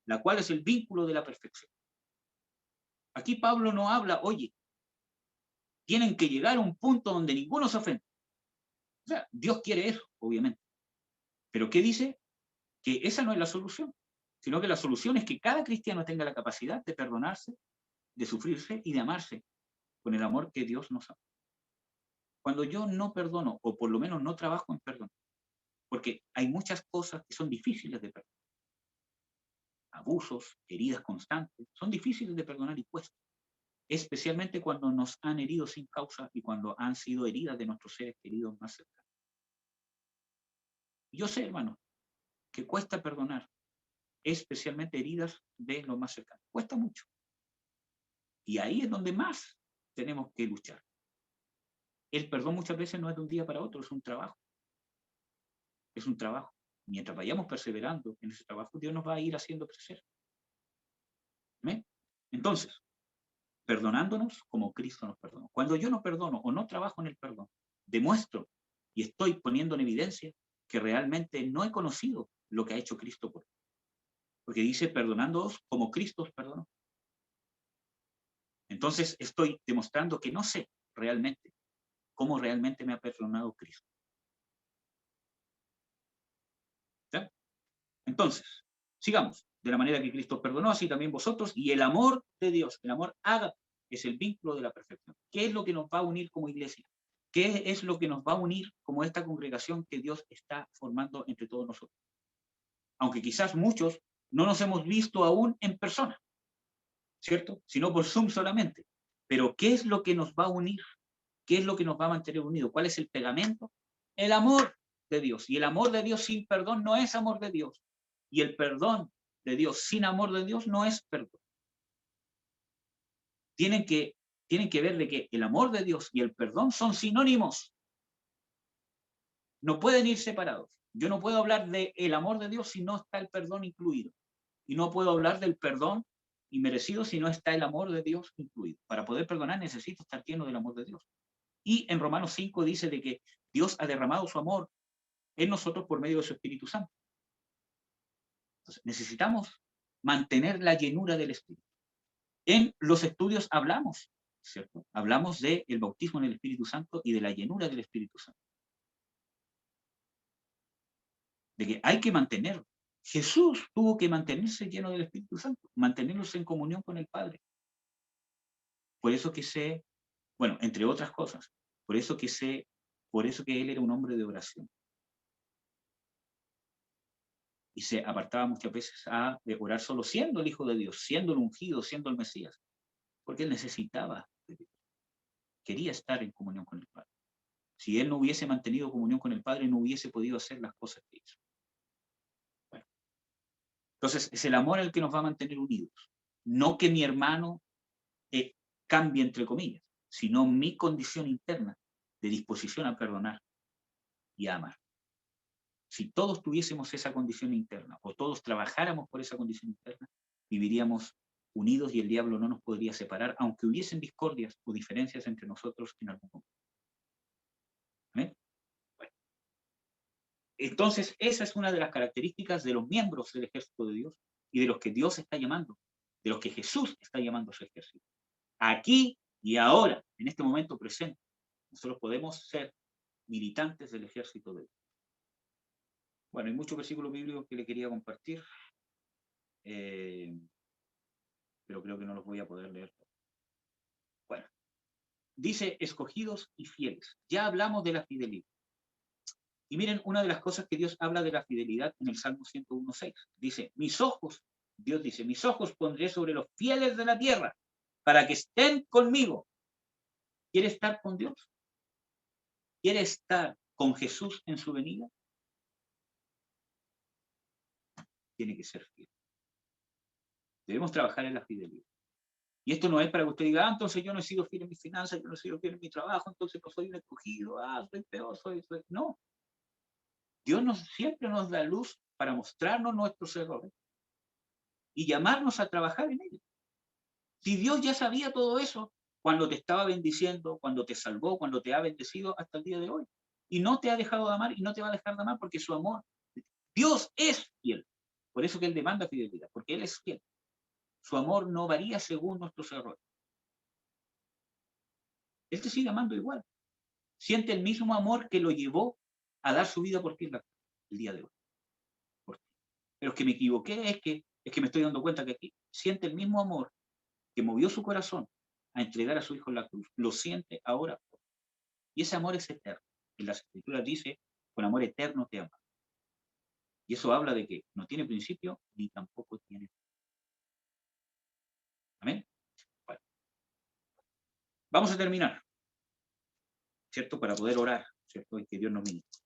la cual es el vínculo de la perfección. Aquí Pablo no habla, oye, tienen que llegar a un punto donde ninguno se ofende. O sea, Dios quiere eso, obviamente. Pero ¿qué dice? Que esa no es la solución, sino que la solución es que cada cristiano tenga la capacidad de perdonarse, de sufrirse y de amarse con el amor que Dios nos ama. Cuando yo no perdono, o por lo menos no trabajo en perdón, porque hay muchas cosas que son difíciles de perdonar. Abusos, heridas constantes, son difíciles de perdonar y cuesta. Especialmente cuando nos han herido sin causa y cuando han sido heridas de nuestros seres queridos más cercanos. Yo sé, hermano, que cuesta perdonar, especialmente heridas de los más cercanos. Cuesta mucho. Y ahí es donde más tenemos que luchar. El perdón muchas veces no es de un día para otro, es un trabajo. Es un trabajo. Mientras vayamos perseverando en ese trabajo, Dios nos va a ir haciendo crecer. ¿Amén? Entonces, perdonándonos como Cristo nos perdonó. Cuando yo no perdono o no trabajo en el perdón, demuestro y estoy poniendo en evidencia que realmente no he conocido lo que ha hecho Cristo por mí. Porque dice, perdonándoos como Cristo os perdonó. Entonces estoy demostrando que no sé realmente cómo realmente me ha perdonado Cristo. ¿Ya? Entonces, sigamos. De la manera que Cristo perdonó, así también vosotros, y el amor de Dios, el amor ágape, es el vínculo de la perfección. ¿Qué es lo que nos va a unir como iglesia? ¿Qué es lo que nos va a unir como esta congregación que Dios está formando entre todos nosotros? Aunque quizás muchos no nos hemos visto aún en persona, ¿cierto? Sino por Zoom solamente. Pero ¿qué es lo que nos va a unir? ¿Qué es lo que nos va a mantener unidos? ¿Cuál es el pegamento? El amor de Dios. Y el amor de Dios sin perdón no es amor de Dios. Y el perdón de Dios sin amor de Dios no es perdón. Tienen que ver de que el amor de Dios y el perdón son sinónimos. No pueden ir separados. Yo no puedo hablar del amor de Dios si no está el perdón incluido. Y no puedo hablar del perdón inmerecido si no está el amor de Dios incluido. Para poder perdonar necesito estar lleno del amor de Dios. Y en Romanos 5 dice de que Dios ha derramado su amor en nosotros por medio de su Espíritu Santo. Entonces, necesitamos mantener la llenura del Espíritu. En los estudios hablamos, ¿cierto? Hablamos del bautismo en el Espíritu Santo y de la llenura del Espíritu Santo. De que hay que mantenerlo. Jesús tuvo que mantenerse lleno del Espíritu Santo, mantenernos en comunión con el Padre. Por eso que bueno, entre otras cosas, por eso que él era un hombre de oración. Y se apartaba muchas veces a orar solo siendo el Hijo de Dios, siendo el ungido, siendo el Mesías, porque él necesitaba de Dios. Quería estar en comunión con el Padre. Si él no hubiese mantenido comunión con el Padre, no hubiese podido hacer las cosas que hizo. Bueno. Entonces, es el amor el que nos va a mantener unidos. No que mi hermano cambie, entre comillas, sino mi condición interna de disposición a perdonar y a amar. Si todos tuviésemos esa condición interna, o todos trabajáramos por esa condición interna, viviríamos unidos y el diablo no nos podría separar, aunque hubiesen discordias o diferencias entre nosotros en algún momento. ¿Amén? Bueno. Entonces, esa es una de las características de los miembros del ejército de Dios y de los que Dios está llamando, de los que Jesús está llamando a su ejército. Aquí y ahora, en este momento presente, nosotros podemos ser militantes del ejército de Dios. Bueno, hay muchos versículos bíblicos que le quería compartir, pero creo que no los voy a poder leer. Bueno, dice escogidos y fieles. Ya hablamos de la fidelidad. Y miren, una de las cosas que Dios habla de la fidelidad en el Salmo 101:6. Dice, Dios dice, mis ojos pondré sobre los fieles de la tierra para que estén conmigo. ¿Quiere estar con Dios? ¿Quiere estar con Jesús en su venida? Tiene que ser fiel. Debemos trabajar en la fidelidad. Y esto no es para que usted diga, entonces yo no he sido fiel en mis finanzas, yo no he sido fiel en mi trabajo, entonces no soy un escogido, soy peor, soy... No. Dios siempre nos da luz para mostrarnos nuestros errores y llamarnos a trabajar en ellos. Si Dios ya sabía todo eso cuando te estaba bendiciendo, cuando te salvó, cuando te ha bendecido hasta el día de hoy. Y no te ha dejado de amar y no te va a dejar de amar porque su amor, Dios es fiel. Por eso que Él demanda fidelidad, porque Él es fiel. Su amor no varía según nuestros errores. Él te sigue amando igual. Siente el mismo amor que lo llevó a dar su vida por ti el día de hoy. Por ti. Pero es que me equivoqué, es que me estoy dando cuenta que aquí siente el mismo amor que movió su corazón a entregar a su hijo en la cruz. Lo siente ahora. Y ese amor es eterno. En las Escrituras dice, con amor eterno te ama. Y eso habla de que no tiene principio ni tampoco tiene fin. Amén. Bueno. Vamos a terminar, ¿cierto? Para poder orar, ¿cierto? Y que Dios nos ministre.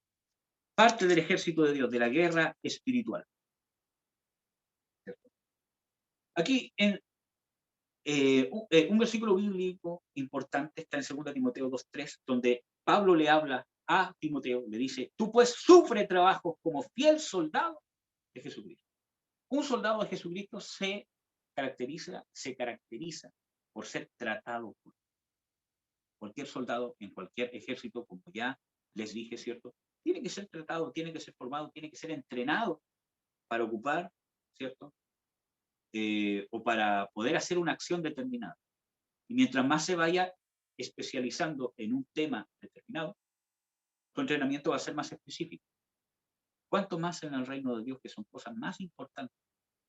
Parte del ejército de Dios, de la guerra espiritual. ¿Cierto? Aquí en un versículo bíblico importante está en 2 Timoteo 2:3, donde Pablo le habla a Timoteo, le dice, tú pues sufre trabajos como fiel soldado de Jesucristo. Un soldado de Jesucristo se caracteriza por ser tratado por cualquier soldado en cualquier ejército, como ya les dije, ¿cierto? Tiene que ser tratado, tiene que ser formado, tiene que ser entrenado para ocupar, ¿cierto? O para poder hacer una acción determinada. Y mientras más se vaya especializando en un tema determinado, su entrenamiento va a ser más específico. ¿Cuánto más en el reino de Dios, que son cosas más importantes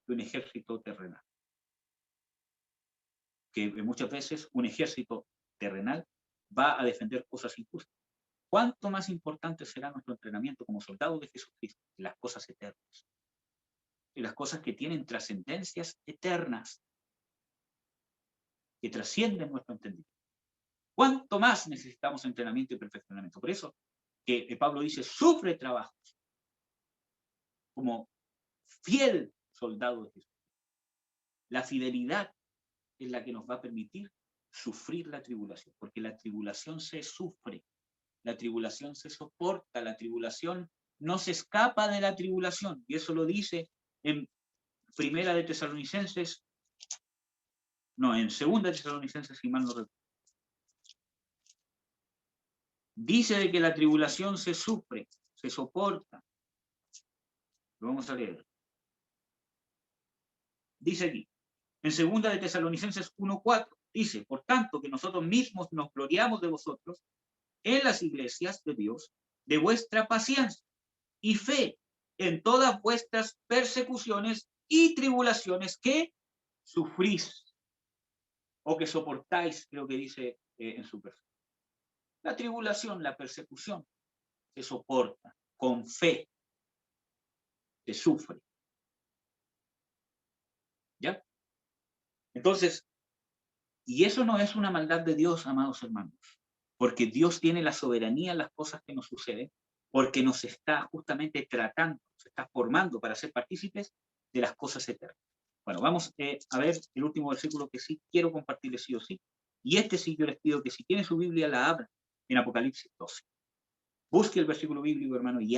que un ejército terrenal? Que muchas veces un ejército terrenal va a defender cosas injustas. ¿Cuánto más importante será nuestro entrenamiento como soldados de Jesucristo en las cosas eternas? En las cosas que tienen trascendencias eternas, que trascienden nuestro entendimiento. ¿Cuánto más necesitamos entrenamiento y perfeccionamiento? Por eso que Pablo dice, sufre trabajos como fiel soldado de Jesús. La fidelidad es la que nos va a permitir sufrir la tribulación, porque la tribulación se sufre, la tribulación se soporta, la tribulación no se escapa de la tribulación, y eso lo dice en Segunda de Tesalonicenses, si mal no recuerdo. Dice de que la tribulación se sufre, se soporta. Lo vamos a leer. Dice aquí, en 2 de Tesalonicenses 1:4, dice, por tanto que nosotros mismos nos gloriamos de vosotros en las iglesias de Dios, de vuestra paciencia y fe en todas vuestras persecuciones y tribulaciones que sufrís o que soportáis, creo que dice en su versión. La tribulación, la persecución, se soporta con fe, se sufre. ¿Ya? Entonces, y eso no es una maldad de Dios, amados hermanos, porque Dios tiene la soberanía en las cosas que nos suceden, porque nos está justamente tratando, nos está formando para ser partícipes de las cosas eternas. Bueno, vamos a ver el último versículo que sí quiero compartirles sí o sí, y este sí yo les pido que si tienen su Biblia la abran en Apocalipsis 12. Busque el versículo bíblico, hermano, y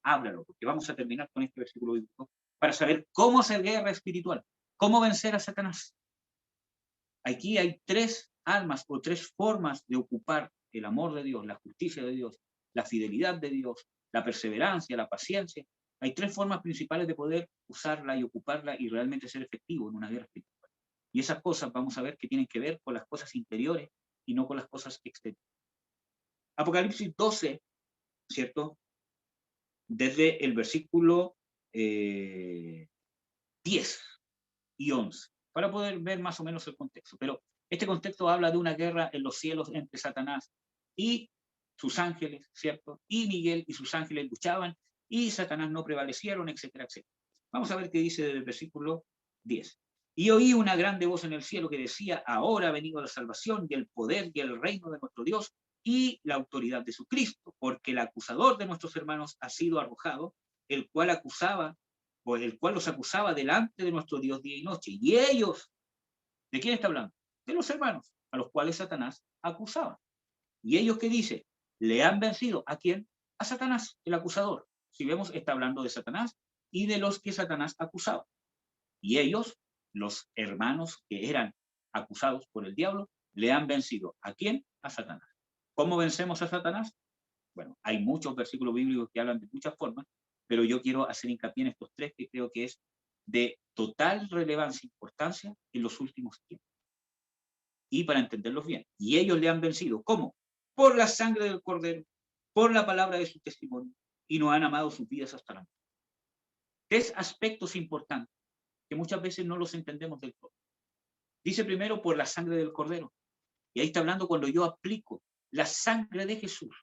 háblalo, porque vamos a terminar con este versículo bíblico para saber cómo hacer guerra espiritual, cómo vencer a Satanás. Aquí hay 3 armas o 3 formas de ocupar el amor de Dios, la justicia de Dios, la fidelidad de Dios, la perseverancia, la paciencia. Hay 3 formas principales de poder usarla y ocuparla y realmente ser efectivo en una guerra espiritual. Y esas cosas vamos a ver que tienen que ver con las cosas interiores y no con las cosas exteriores. Apocalipsis 12, ¿cierto? Desde el versículo 10 y 11, para poder ver más o menos el contexto. Pero este contexto habla de una guerra en los cielos entre Satanás y sus ángeles, ¿cierto? Y Miguel y sus ángeles luchaban y Satanás no prevalecieron, etcétera, etcétera. Vamos a ver qué dice desde el versículo 10. Y oí una grande voz en el cielo que decía, ahora ha venido la salvación y el poder y el reino de nuestro Dios y la autoridad de su Cristo, porque el acusador de nuestros hermanos ha sido arrojado, el cual los acusaba delante de nuestro Dios día y noche. Y ellos, ¿de quién está hablando? De los hermanos, a los cuales Satanás acusaba. Y ellos, ¿qué dice? Le han vencido. ¿A quién? A Satanás, el acusador. Si vemos, está hablando de Satanás y de los que Satanás acusaba. Y ellos, los hermanos que eran acusados por el diablo, le han vencido. ¿A quién? A Satanás. ¿Cómo vencemos a Satanás? Bueno, hay muchos versículos bíblicos que hablan de muchas formas, pero yo quiero hacer hincapié en estos tres que creo que es de total relevancia e importancia en los últimos tiempos. Y para entenderlos bien. Y ellos le han vencido. ¿Cómo? Por la sangre del Cordero, por la palabra de su testimonio, y no han amado sus vidas hasta la muerte. Tres aspectos importantes que muchas veces no los entendemos del todo. Dice primero, por la sangre del Cordero. Y ahí está hablando cuando yo aplico la sangre de Jesús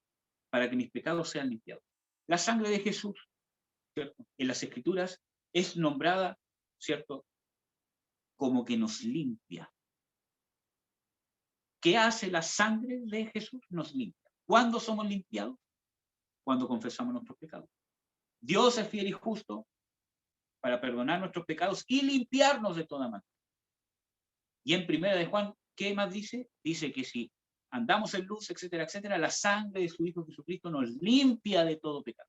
para que mis pecados sean limpiados. La sangre de Jesús, ¿cierto?, en las Escrituras es nombrada, ¿cierto?, como que nos limpia. ¿Qué hace la sangre de Jesús? Nos limpia. ¿Cuándo somos limpiados? Cuando confesamos nuestros pecados. Dios es fiel y justo para perdonar nuestros pecados y limpiarnos de toda maldad. Y en Primera de Juan, ¿qué más dice? Dice que si andamos en luz, etcétera, etcétera, la sangre de su Hijo Jesucristo nos limpia de todo pecado.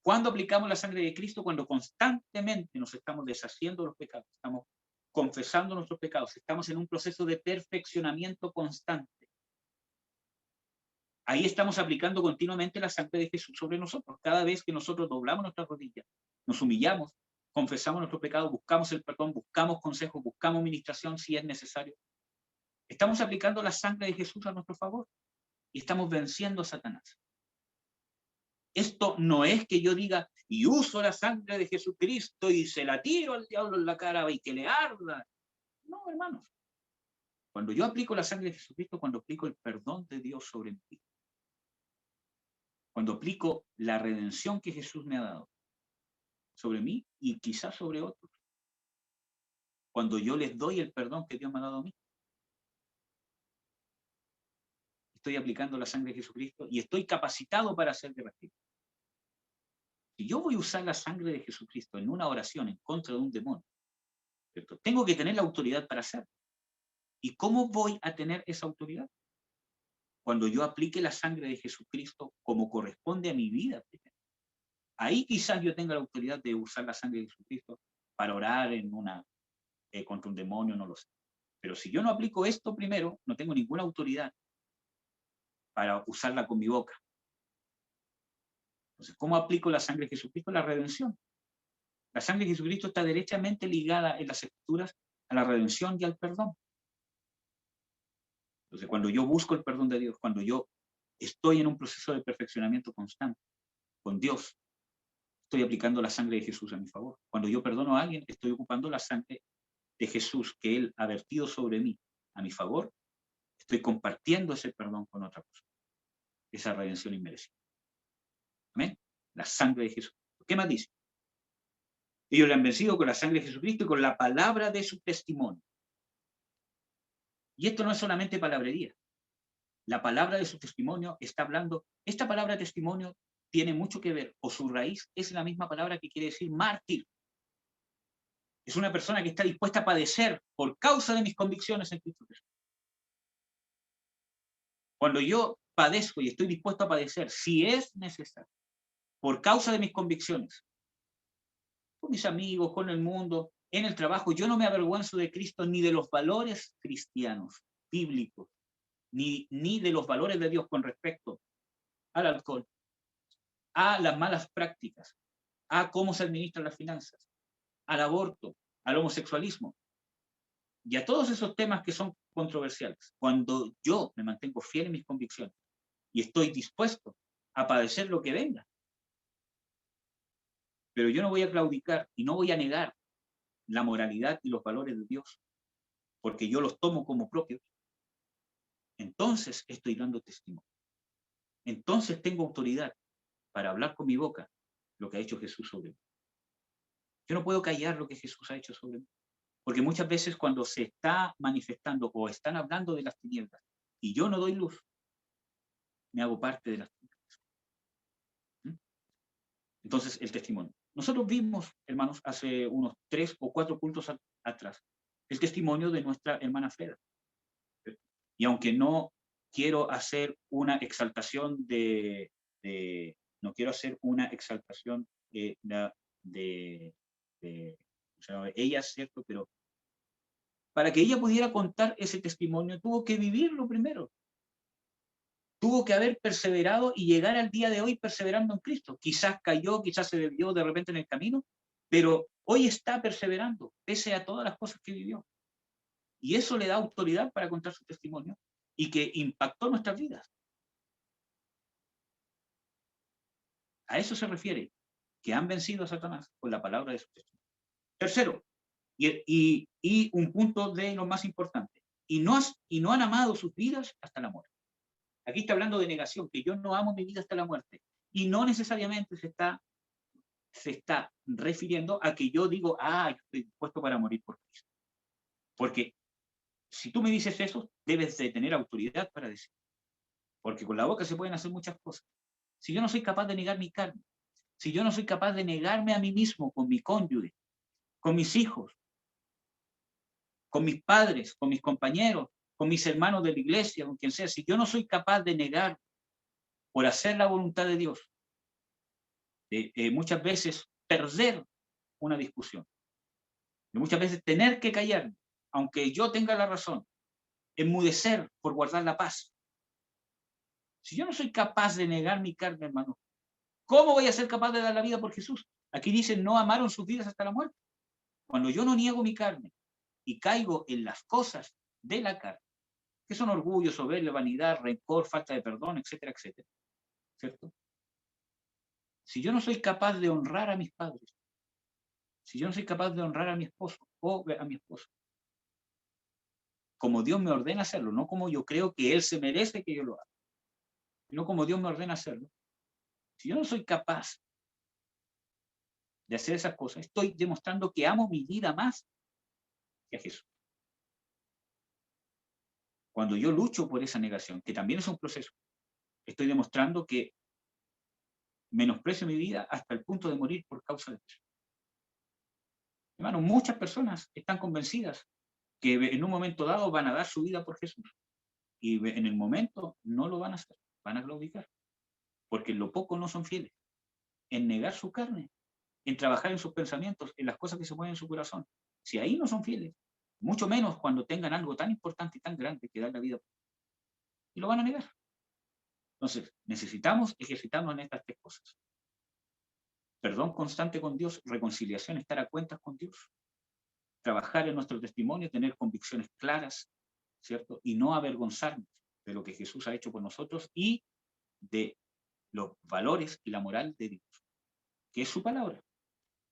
¿Cuándo aplicamos la sangre de Cristo? Cuando constantemente nos estamos deshaciendo de los pecados, estamos confesando nuestros pecados, estamos en un proceso de perfeccionamiento constante. Ahí estamos aplicando continuamente la sangre de Jesús sobre nosotros. Cada vez que nosotros doblamos nuestras rodillas, nos humillamos, confesamos nuestros pecados, buscamos el perdón, buscamos consejos, buscamos ministración si es necesario. Estamos aplicando la sangre de Jesús a nuestro favor y estamos venciendo a Satanás. Esto no es que yo diga, y uso la sangre de Jesucristo y se la tiro al diablo en la cara y que le arda. No, hermanos. Cuando yo aplico la sangre de Jesucristo, cuando aplico el perdón de Dios sobre mí, cuando aplico la redención que Jesús me ha dado sobre mí y quizás sobre otros, cuando yo les doy el perdón que Dios me ha dado a mí, estoy aplicando la sangre de Jesucristo y estoy capacitado para hacer guerra espiritual. Si yo voy a usar la sangre de Jesucristo en una oración en contra de un demonio, ¿cierto?, tengo que tener la autoridad para hacerlo. ¿Y cómo voy a tener esa autoridad? Cuando yo aplique la sangre de Jesucristo como corresponde a mi vida primero. Ahí quizás yo tenga la autoridad de usar la sangre de Jesucristo para orar en contra un demonio, no lo sé. Pero si yo no aplico esto primero, no tengo ninguna autoridad para usarla con mi boca. Entonces, ¿cómo aplico la sangre de Jesucristo? La redención. La sangre de Jesucristo está derechamente ligada en las Escrituras a la redención y al perdón. Entonces, cuando yo busco el perdón de Dios, cuando yo estoy en un proceso de perfeccionamiento constante con Dios, estoy aplicando la sangre de Jesús a mi favor. Cuando yo perdono a alguien, estoy ocupando la sangre de Jesús que Él ha vertido sobre mí a mi favor. Estoy compartiendo ese perdón con otra persona. Esa redención inmerecida. Amén. La sangre de Jesús. ¿Qué más dice? Ellos le han vencido con la sangre de Jesucristo y con la palabra de su testimonio. Y esto no es solamente palabrería. La palabra de su testimonio está hablando, esta palabra testimonio tiene mucho que ver, o su raíz es la misma palabra que quiere decir mártir. Es una persona que está dispuesta a padecer por causa de mis convicciones en Cristo Jesús. Cuando yo padezco y estoy dispuesto a padecer, si es necesario, por causa de mis convicciones, con mis amigos, con el mundo, en el trabajo, yo no me avergüenzo de Cristo ni de los valores cristianos, bíblicos, ni de los valores de Dios con respecto al alcohol, a las malas prácticas, a cómo se administran las finanzas, al aborto, al homosexualismo y a todos esos temas que son controversiales. Cuando yo me mantengo fiel en mis convicciones y estoy dispuesto a padecer lo que venga, pero yo no voy a claudicar y no voy a negar la moralidad y los valores de Dios, porque yo los tomo como propios, entonces estoy dando testimonio. Entonces tengo autoridad para hablar con mi boca lo que ha hecho Jesús sobre mí. Yo no puedo callar lo que Jesús ha hecho sobre mí, porque muchas veces cuando se está manifestando o están hablando de las tinieblas y yo no doy luz, me hago parte de las tinieblas. Entonces, el testimonio. Nosotros vimos, hermanos, hace unos 3 o 4 cultos atrás, el testimonio de nuestra hermana Freda. Y aunque no quiero hacer una exaltación o sea, ella, ¿cierto? Pero para que ella pudiera contar ese testimonio, tuvo que vivirlo primero. Tuvo que haber perseverado y llegar al día de hoy perseverando en Cristo. Quizás cayó, quizás se desvió de repente en el camino, pero hoy está perseverando, pese a todas las cosas que vivió. Y eso le da autoridad para contar su testimonio y que impactó nuestras vidas. A eso se refiere, que han vencido a Satanás con la palabra de su testimonio. Tercero, y un punto de lo más importante, y no han amado sus vidas hasta la muerte. Aquí está hablando de negación, que yo no amo mi vida hasta la muerte. Y no necesariamente se está refiriendo a que yo digo, yo estoy dispuesto para morir por Cristo. Porque si tú me dices eso, debes de tener autoridad para decir. Porque con la boca se pueden hacer muchas cosas. Si yo no soy capaz de negar mi carne, si yo no soy capaz de negarme a mí mismo con mi cónyuge, con mis hijos, con mis padres, con mis compañeros, con mis hermanos de la iglesia, con quien sea, si yo no soy capaz de negar por hacer la voluntad de Dios, muchas veces perder una discusión, y muchas veces tener que callarme, aunque yo tenga la razón, enmudecer por guardar la paz. Si yo no soy capaz de negar mi carne, hermano, ¿cómo voy a ser capaz de dar la vida por Jesús? Aquí dicen, no amaron sus vidas hasta la muerte. Cuando yo no niego mi carne y caigo en las cosas de la carne, que son orgullo, soberbia, vanidad, rencor, falta de perdón, etcétera, etcétera, ¿cierto? Si yo no soy capaz de honrar a mis padres, si yo no soy capaz de honrar a mi esposo o a mi esposa, como Dios me ordena hacerlo, no como yo creo que Él se merece que yo lo haga, sino como Dios me ordena hacerlo. Si yo no soy capaz de hacer esas cosas, estoy demostrando que amo mi vida más que a Jesús. Cuando yo lucho por esa negación, que también es un proceso, estoy demostrando que menosprecio mi vida hasta el punto de morir por causa de eso. Hermano, muchas personas están convencidas que en un momento dado van a dar su vida por Jesús. Y en el momento no lo van a hacer, van a claudicar. Porque en lo poco no son fieles. En negar su carne, en trabajar en sus pensamientos, en las cosas que se mueven en su corazón. Si ahí no son fieles, mucho menos cuando tengan algo tan importante y tan grande que dar la vida. Y lo van a negar. Entonces, necesitamos ejercitarnos en estas tres cosas. Perdón constante con Dios, reconciliación, estar a cuentas con Dios. Trabajar en nuestro testimonio, tener convicciones claras, ¿cierto? Y no avergonzarnos de lo que Jesús ha hecho por nosotros y de los valores y la moral de Dios, que es su palabra.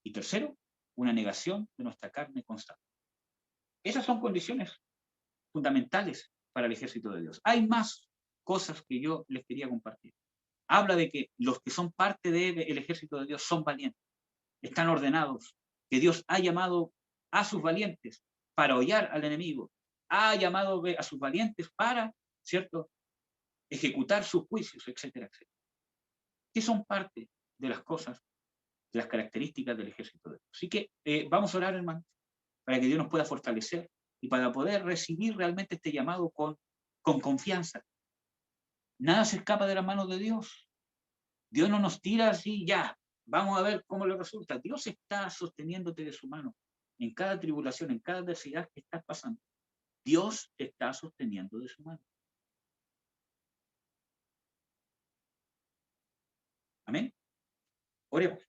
Y tercero, una negación de nuestra carne constante. Esas son condiciones fundamentales para el ejército de Dios. Hay más cosas que yo les quería compartir. Habla de que los que son parte del ejército de Dios son valientes, están ordenados, que Dios ha llamado a sus valientes para hollar al enemigo, ha llamado a sus valientes para, ¿cierto?, ejecutar sus juicios, etcétera, etcétera. Que son parte de las cosas, de las características del ejército de Dios. Así que vamos a orar, hermanos, para que Dios nos pueda fortalecer y para poder recibir realmente este llamado con confianza. Nada se escapa de las manos de Dios. Dios no nos tira así, ya, vamos a ver cómo le resulta. Dios está sosteniéndote de su mano en cada tribulación, en cada adversidad que estás pasando. Dios te está sosteniendo de su mano. Amén. Oremos.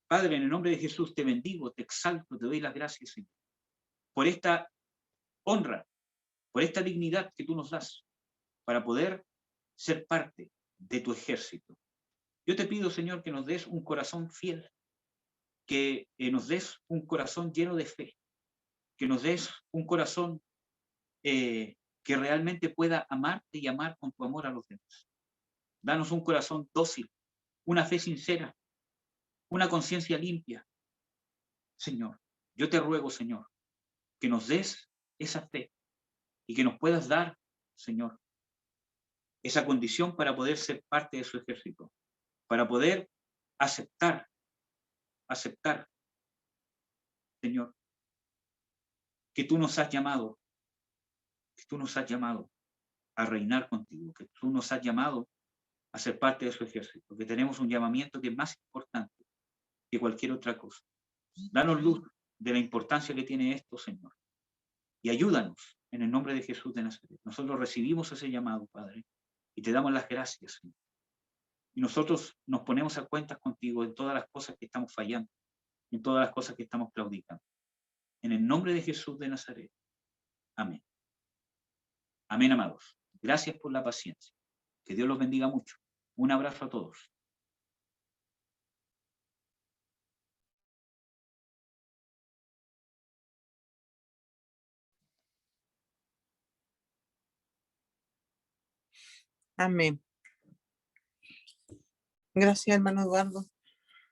Padre, en el nombre de Jesús te bendigo, te exalto, te doy las gracias, Señor, por esta honra, por esta dignidad que tú nos das para poder ser parte de tu ejército. Yo te pido, Señor, que nos des un corazón fiel, que nos des un corazón lleno de fe, que nos des un corazón que realmente pueda amarte y amar con tu amor a los demás. Danos un corazón dócil, una fe sincera, una conciencia limpia. Señor, yo te ruego, Señor, que nos des esa fe y que nos puedas dar, Señor, esa condición para poder ser parte de su ejército, para poder aceptar, Señor, que tú nos has llamado, a reinar contigo, que tú nos has llamado a ser parte de su ejército, que tenemos un llamamiento que es más importante que cualquier otra cosa. Danos luz de la importancia que tiene esto, Señor. Y ayúdanos en el nombre de Jesús de Nazaret. Nosotros recibimos ese llamado, Padre, y te damos las gracias, Señor. Y nosotros nos ponemos a cuentas contigo en todas las cosas que estamos fallando, en todas las cosas que estamos claudicando. En el nombre de Jesús de Nazaret. Amén. Amén, amados. Gracias por la paciencia. Que Dios los bendiga mucho. Un abrazo a todos. Amén. Gracias, hermano Eduardo.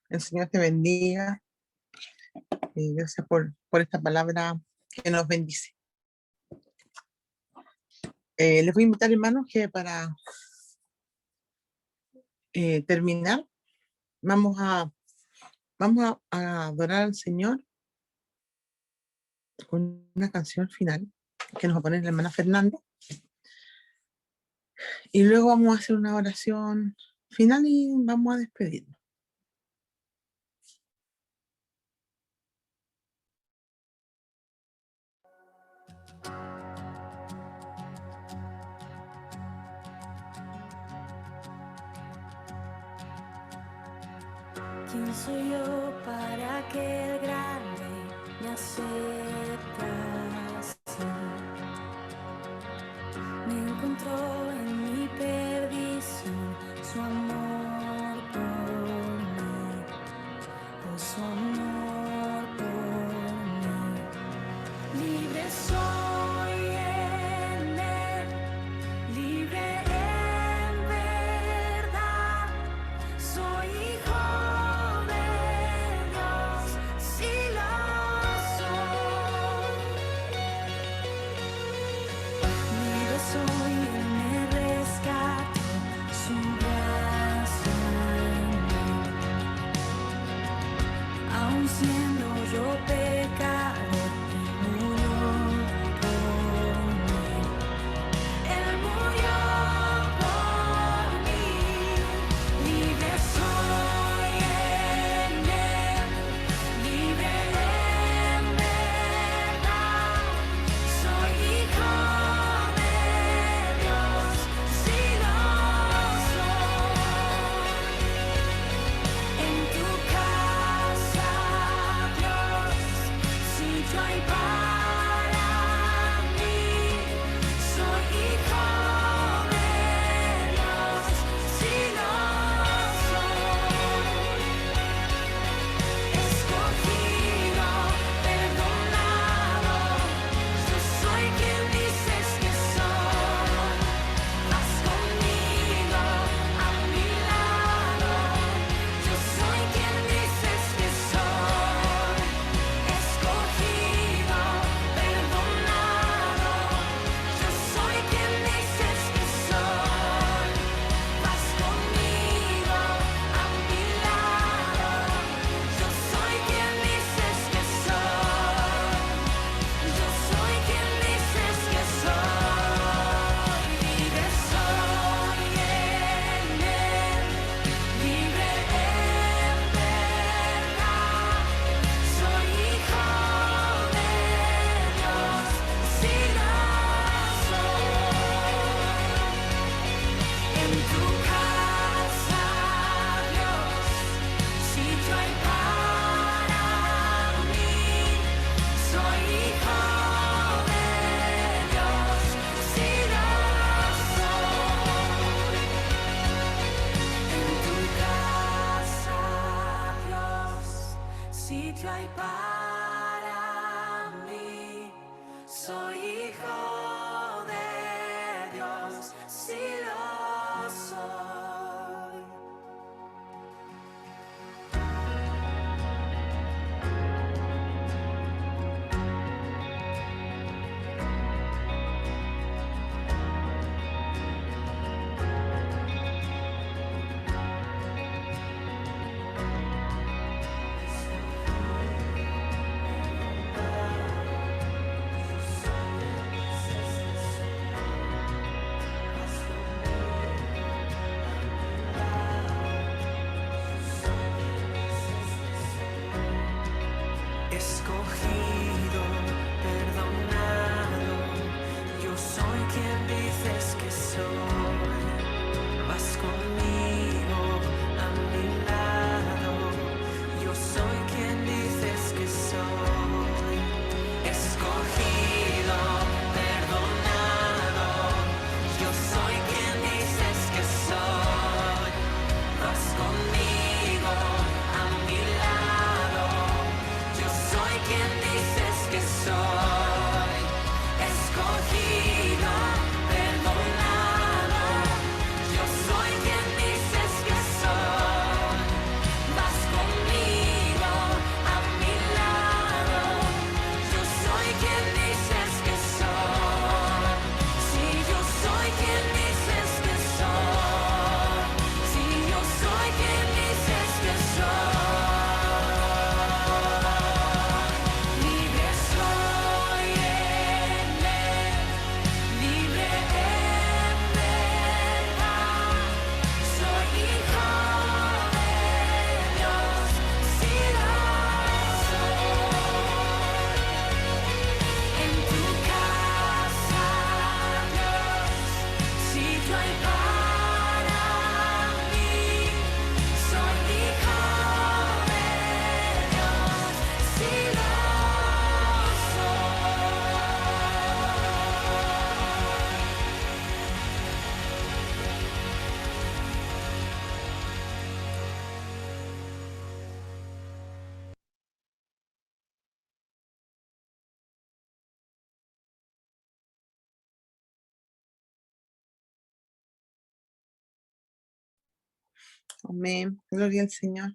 El Señor te bendiga. Y gracias por esta palabra que nos bendice. Les voy a invitar, hermanos, que para terminar, vamos a adorar al Señor con una canción final que nos va a poner la hermana Fernanda. Y luego vamos a hacer una oración final y vamos a despedirnos. ¿Quién soy yo para que el grande me acepte así? Me encontró en mi perdición su amor por mí, oh, su amor por mí. Libre soy en él, libre en verdad, soy hijo. Siendo yo pecador, murió por mí. Él murió por mí. Libre soy en él, libre en verdad. Soy hijo de Dios, si lo soy. En tu casa sitio hay para mí, soy hijo de Dios, si lo soy, escogido, perdonado, yo soy quien dices que soy, vas conmigo a mi lado, yo soy quien dices que soy. Escogido, perdonado, yo soy quien dices que soy. Vas conmigo a mi lado, yo soy quien dices que soy. Yo soy quien dices que soy. Libre soy en él, libre en verdad. Soy hijo de Dios, si lo soy. En tu casa, Dios, sitio hay para mí. Soy hijo de Dios, si lo soy. En tu casa, Dios, sitio hay para mí. Soy hijo de Dios, si lo soy. escogido, perdonado, yo soy quien dices que soy. Vas conmigo a mi lado, yo soy quien dices que soy. Escogido, perdonado, yo soy quien dices que soy. Vas conmigo a mi lado, yo soy quien dices que soy. Escogido, perdonado, yo soy quien dices que soy. Vas conmigo a mi lado, yo soy quien dices que soy. Si yo soy quien dices que soy. Si yo soy quien dices que soy. Libre soy en él, libre en verdad. Soy hijo de Dios, si lo soy. En tu casa, Dios, sitio hay para mí. Soy hijo de Dios, si lo soy. Amén. Gloria al Señor.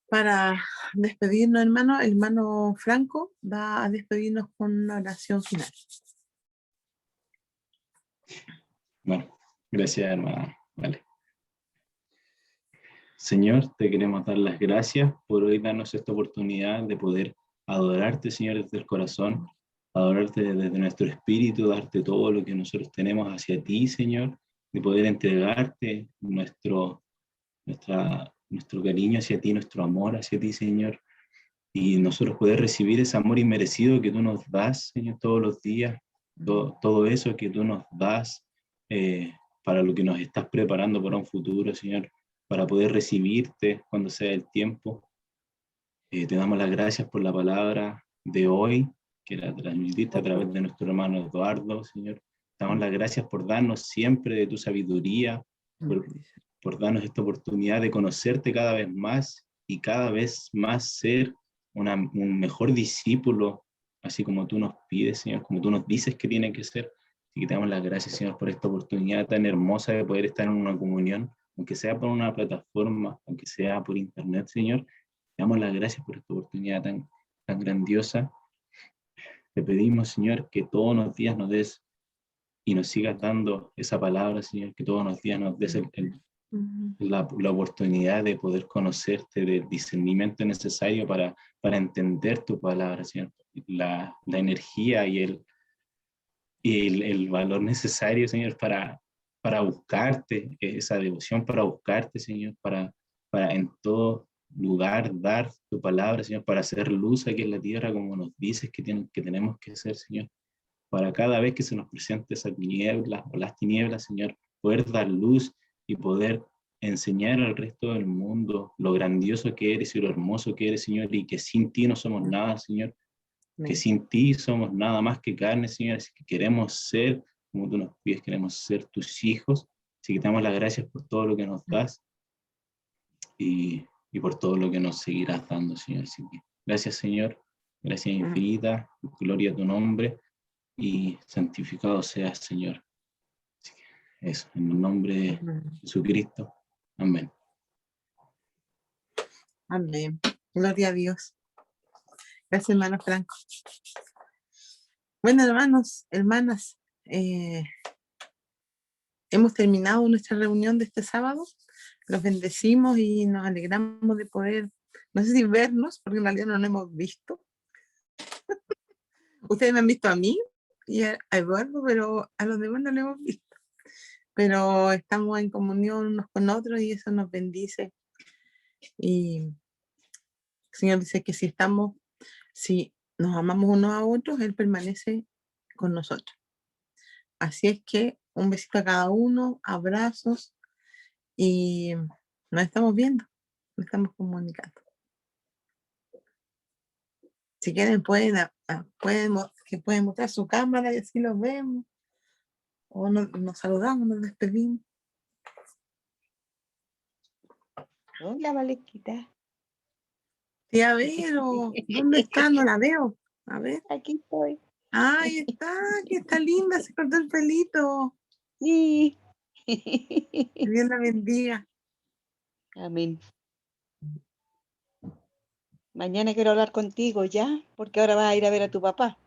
Para despedirnos, hermano, el hermano Franco va a despedirnos con una oración final. Bueno, gracias, hermana. Vale. Señor, te queremos dar las gracias por hoy darnos esta oportunidad de poder adorarte, Señor, desde el corazón, adorarte desde nuestro espíritu, darte todo lo que nosotros tenemos hacia ti, Señor, de poder entregarte nuestro cariño hacia ti, nuestro amor hacia ti, Señor, y nosotros poder recibir ese amor inmerecido que tú nos das, Señor, todos los días, todo eso que tú nos das para lo que nos estás preparando para un futuro, Señor, para poder recibirte cuando sea el tiempo. Te damos las gracias por la palabra de hoy, que la transmitiste a través de nuestro hermano Eduardo, Señor. Te damos las gracias por darnos siempre de tu sabiduría, por darnos esta oportunidad de conocerte cada vez más y cada vez más ser un mejor discípulo, así como tú nos pides, Señor, como tú nos dices que tiene que ser. Así que te damos las gracias, Señor, por esta oportunidad tan hermosa de poder estar en una comunión, aunque sea por una plataforma, aunque sea por internet, Señor. Te damos las gracias por esta oportunidad tan grandiosa. Te pedimos, Señor, que todos los días nos des y nos sigas dando esa palabra, Señor, que todos los días nos des la oportunidad de poder conocerte, del discernimiento necesario para entender tu palabra, Señor. La energía y el valor necesario, Señor, para buscarte, esa devoción para buscarte, Señor, para en todo lugar dar tu palabra, Señor, para hacer luz aquí en la tierra como nos dices que tenemos que ser, Señor, para cada vez que se nos presente esa tiniebla o las tinieblas, Señor, poder dar luz y poder enseñar al resto del mundo lo grandioso que eres y lo hermoso que eres, Señor, y que sin ti no somos nada, Señor, que sin ti somos nada más que carne, Señor, así que queremos ser, como tú nos pides, queremos ser tus hijos, así que te damos las gracias por todo lo que nos das y por todo lo que nos seguirás dando, Señor. Así que gracias, Señor, gracias infinita, gloria a tu nombre y santificado seas, Señor. Así que eso, en el nombre de Jesucristo. Amén. Amén. Gloria a Dios. Gracias, hermano Franco. Bueno, hermanos, hermanas, hemos terminado nuestra reunión de este sábado. Los bendecimos y nos alegramos de poder, no sé si vernos, porque en realidad no nos hemos visto. Ustedes me han visto a mí y a Eduardo, pero a los demás no lo hemos visto. Pero estamos en comunión unos con otros y eso nos bendice. Y Señor dice que si nos amamos unos a otros, Él permanece con nosotros. Así es que un besito a cada uno, abrazos y nos estamos viendo, nos estamos comunicando. Si quieren pueden mostrar su cámara y así los vemos. O nos saludamos, nos despedimos. Hola, Valequita. Tía Vero, ¿dónde está? No la veo. A ver. Aquí estoy. Ahí está, que está linda, se cortó el pelito. Sí. Que Dios la bendiga. Amén. Mañana quiero hablar contigo ya, porque ahora vas a ir a ver a tu papá.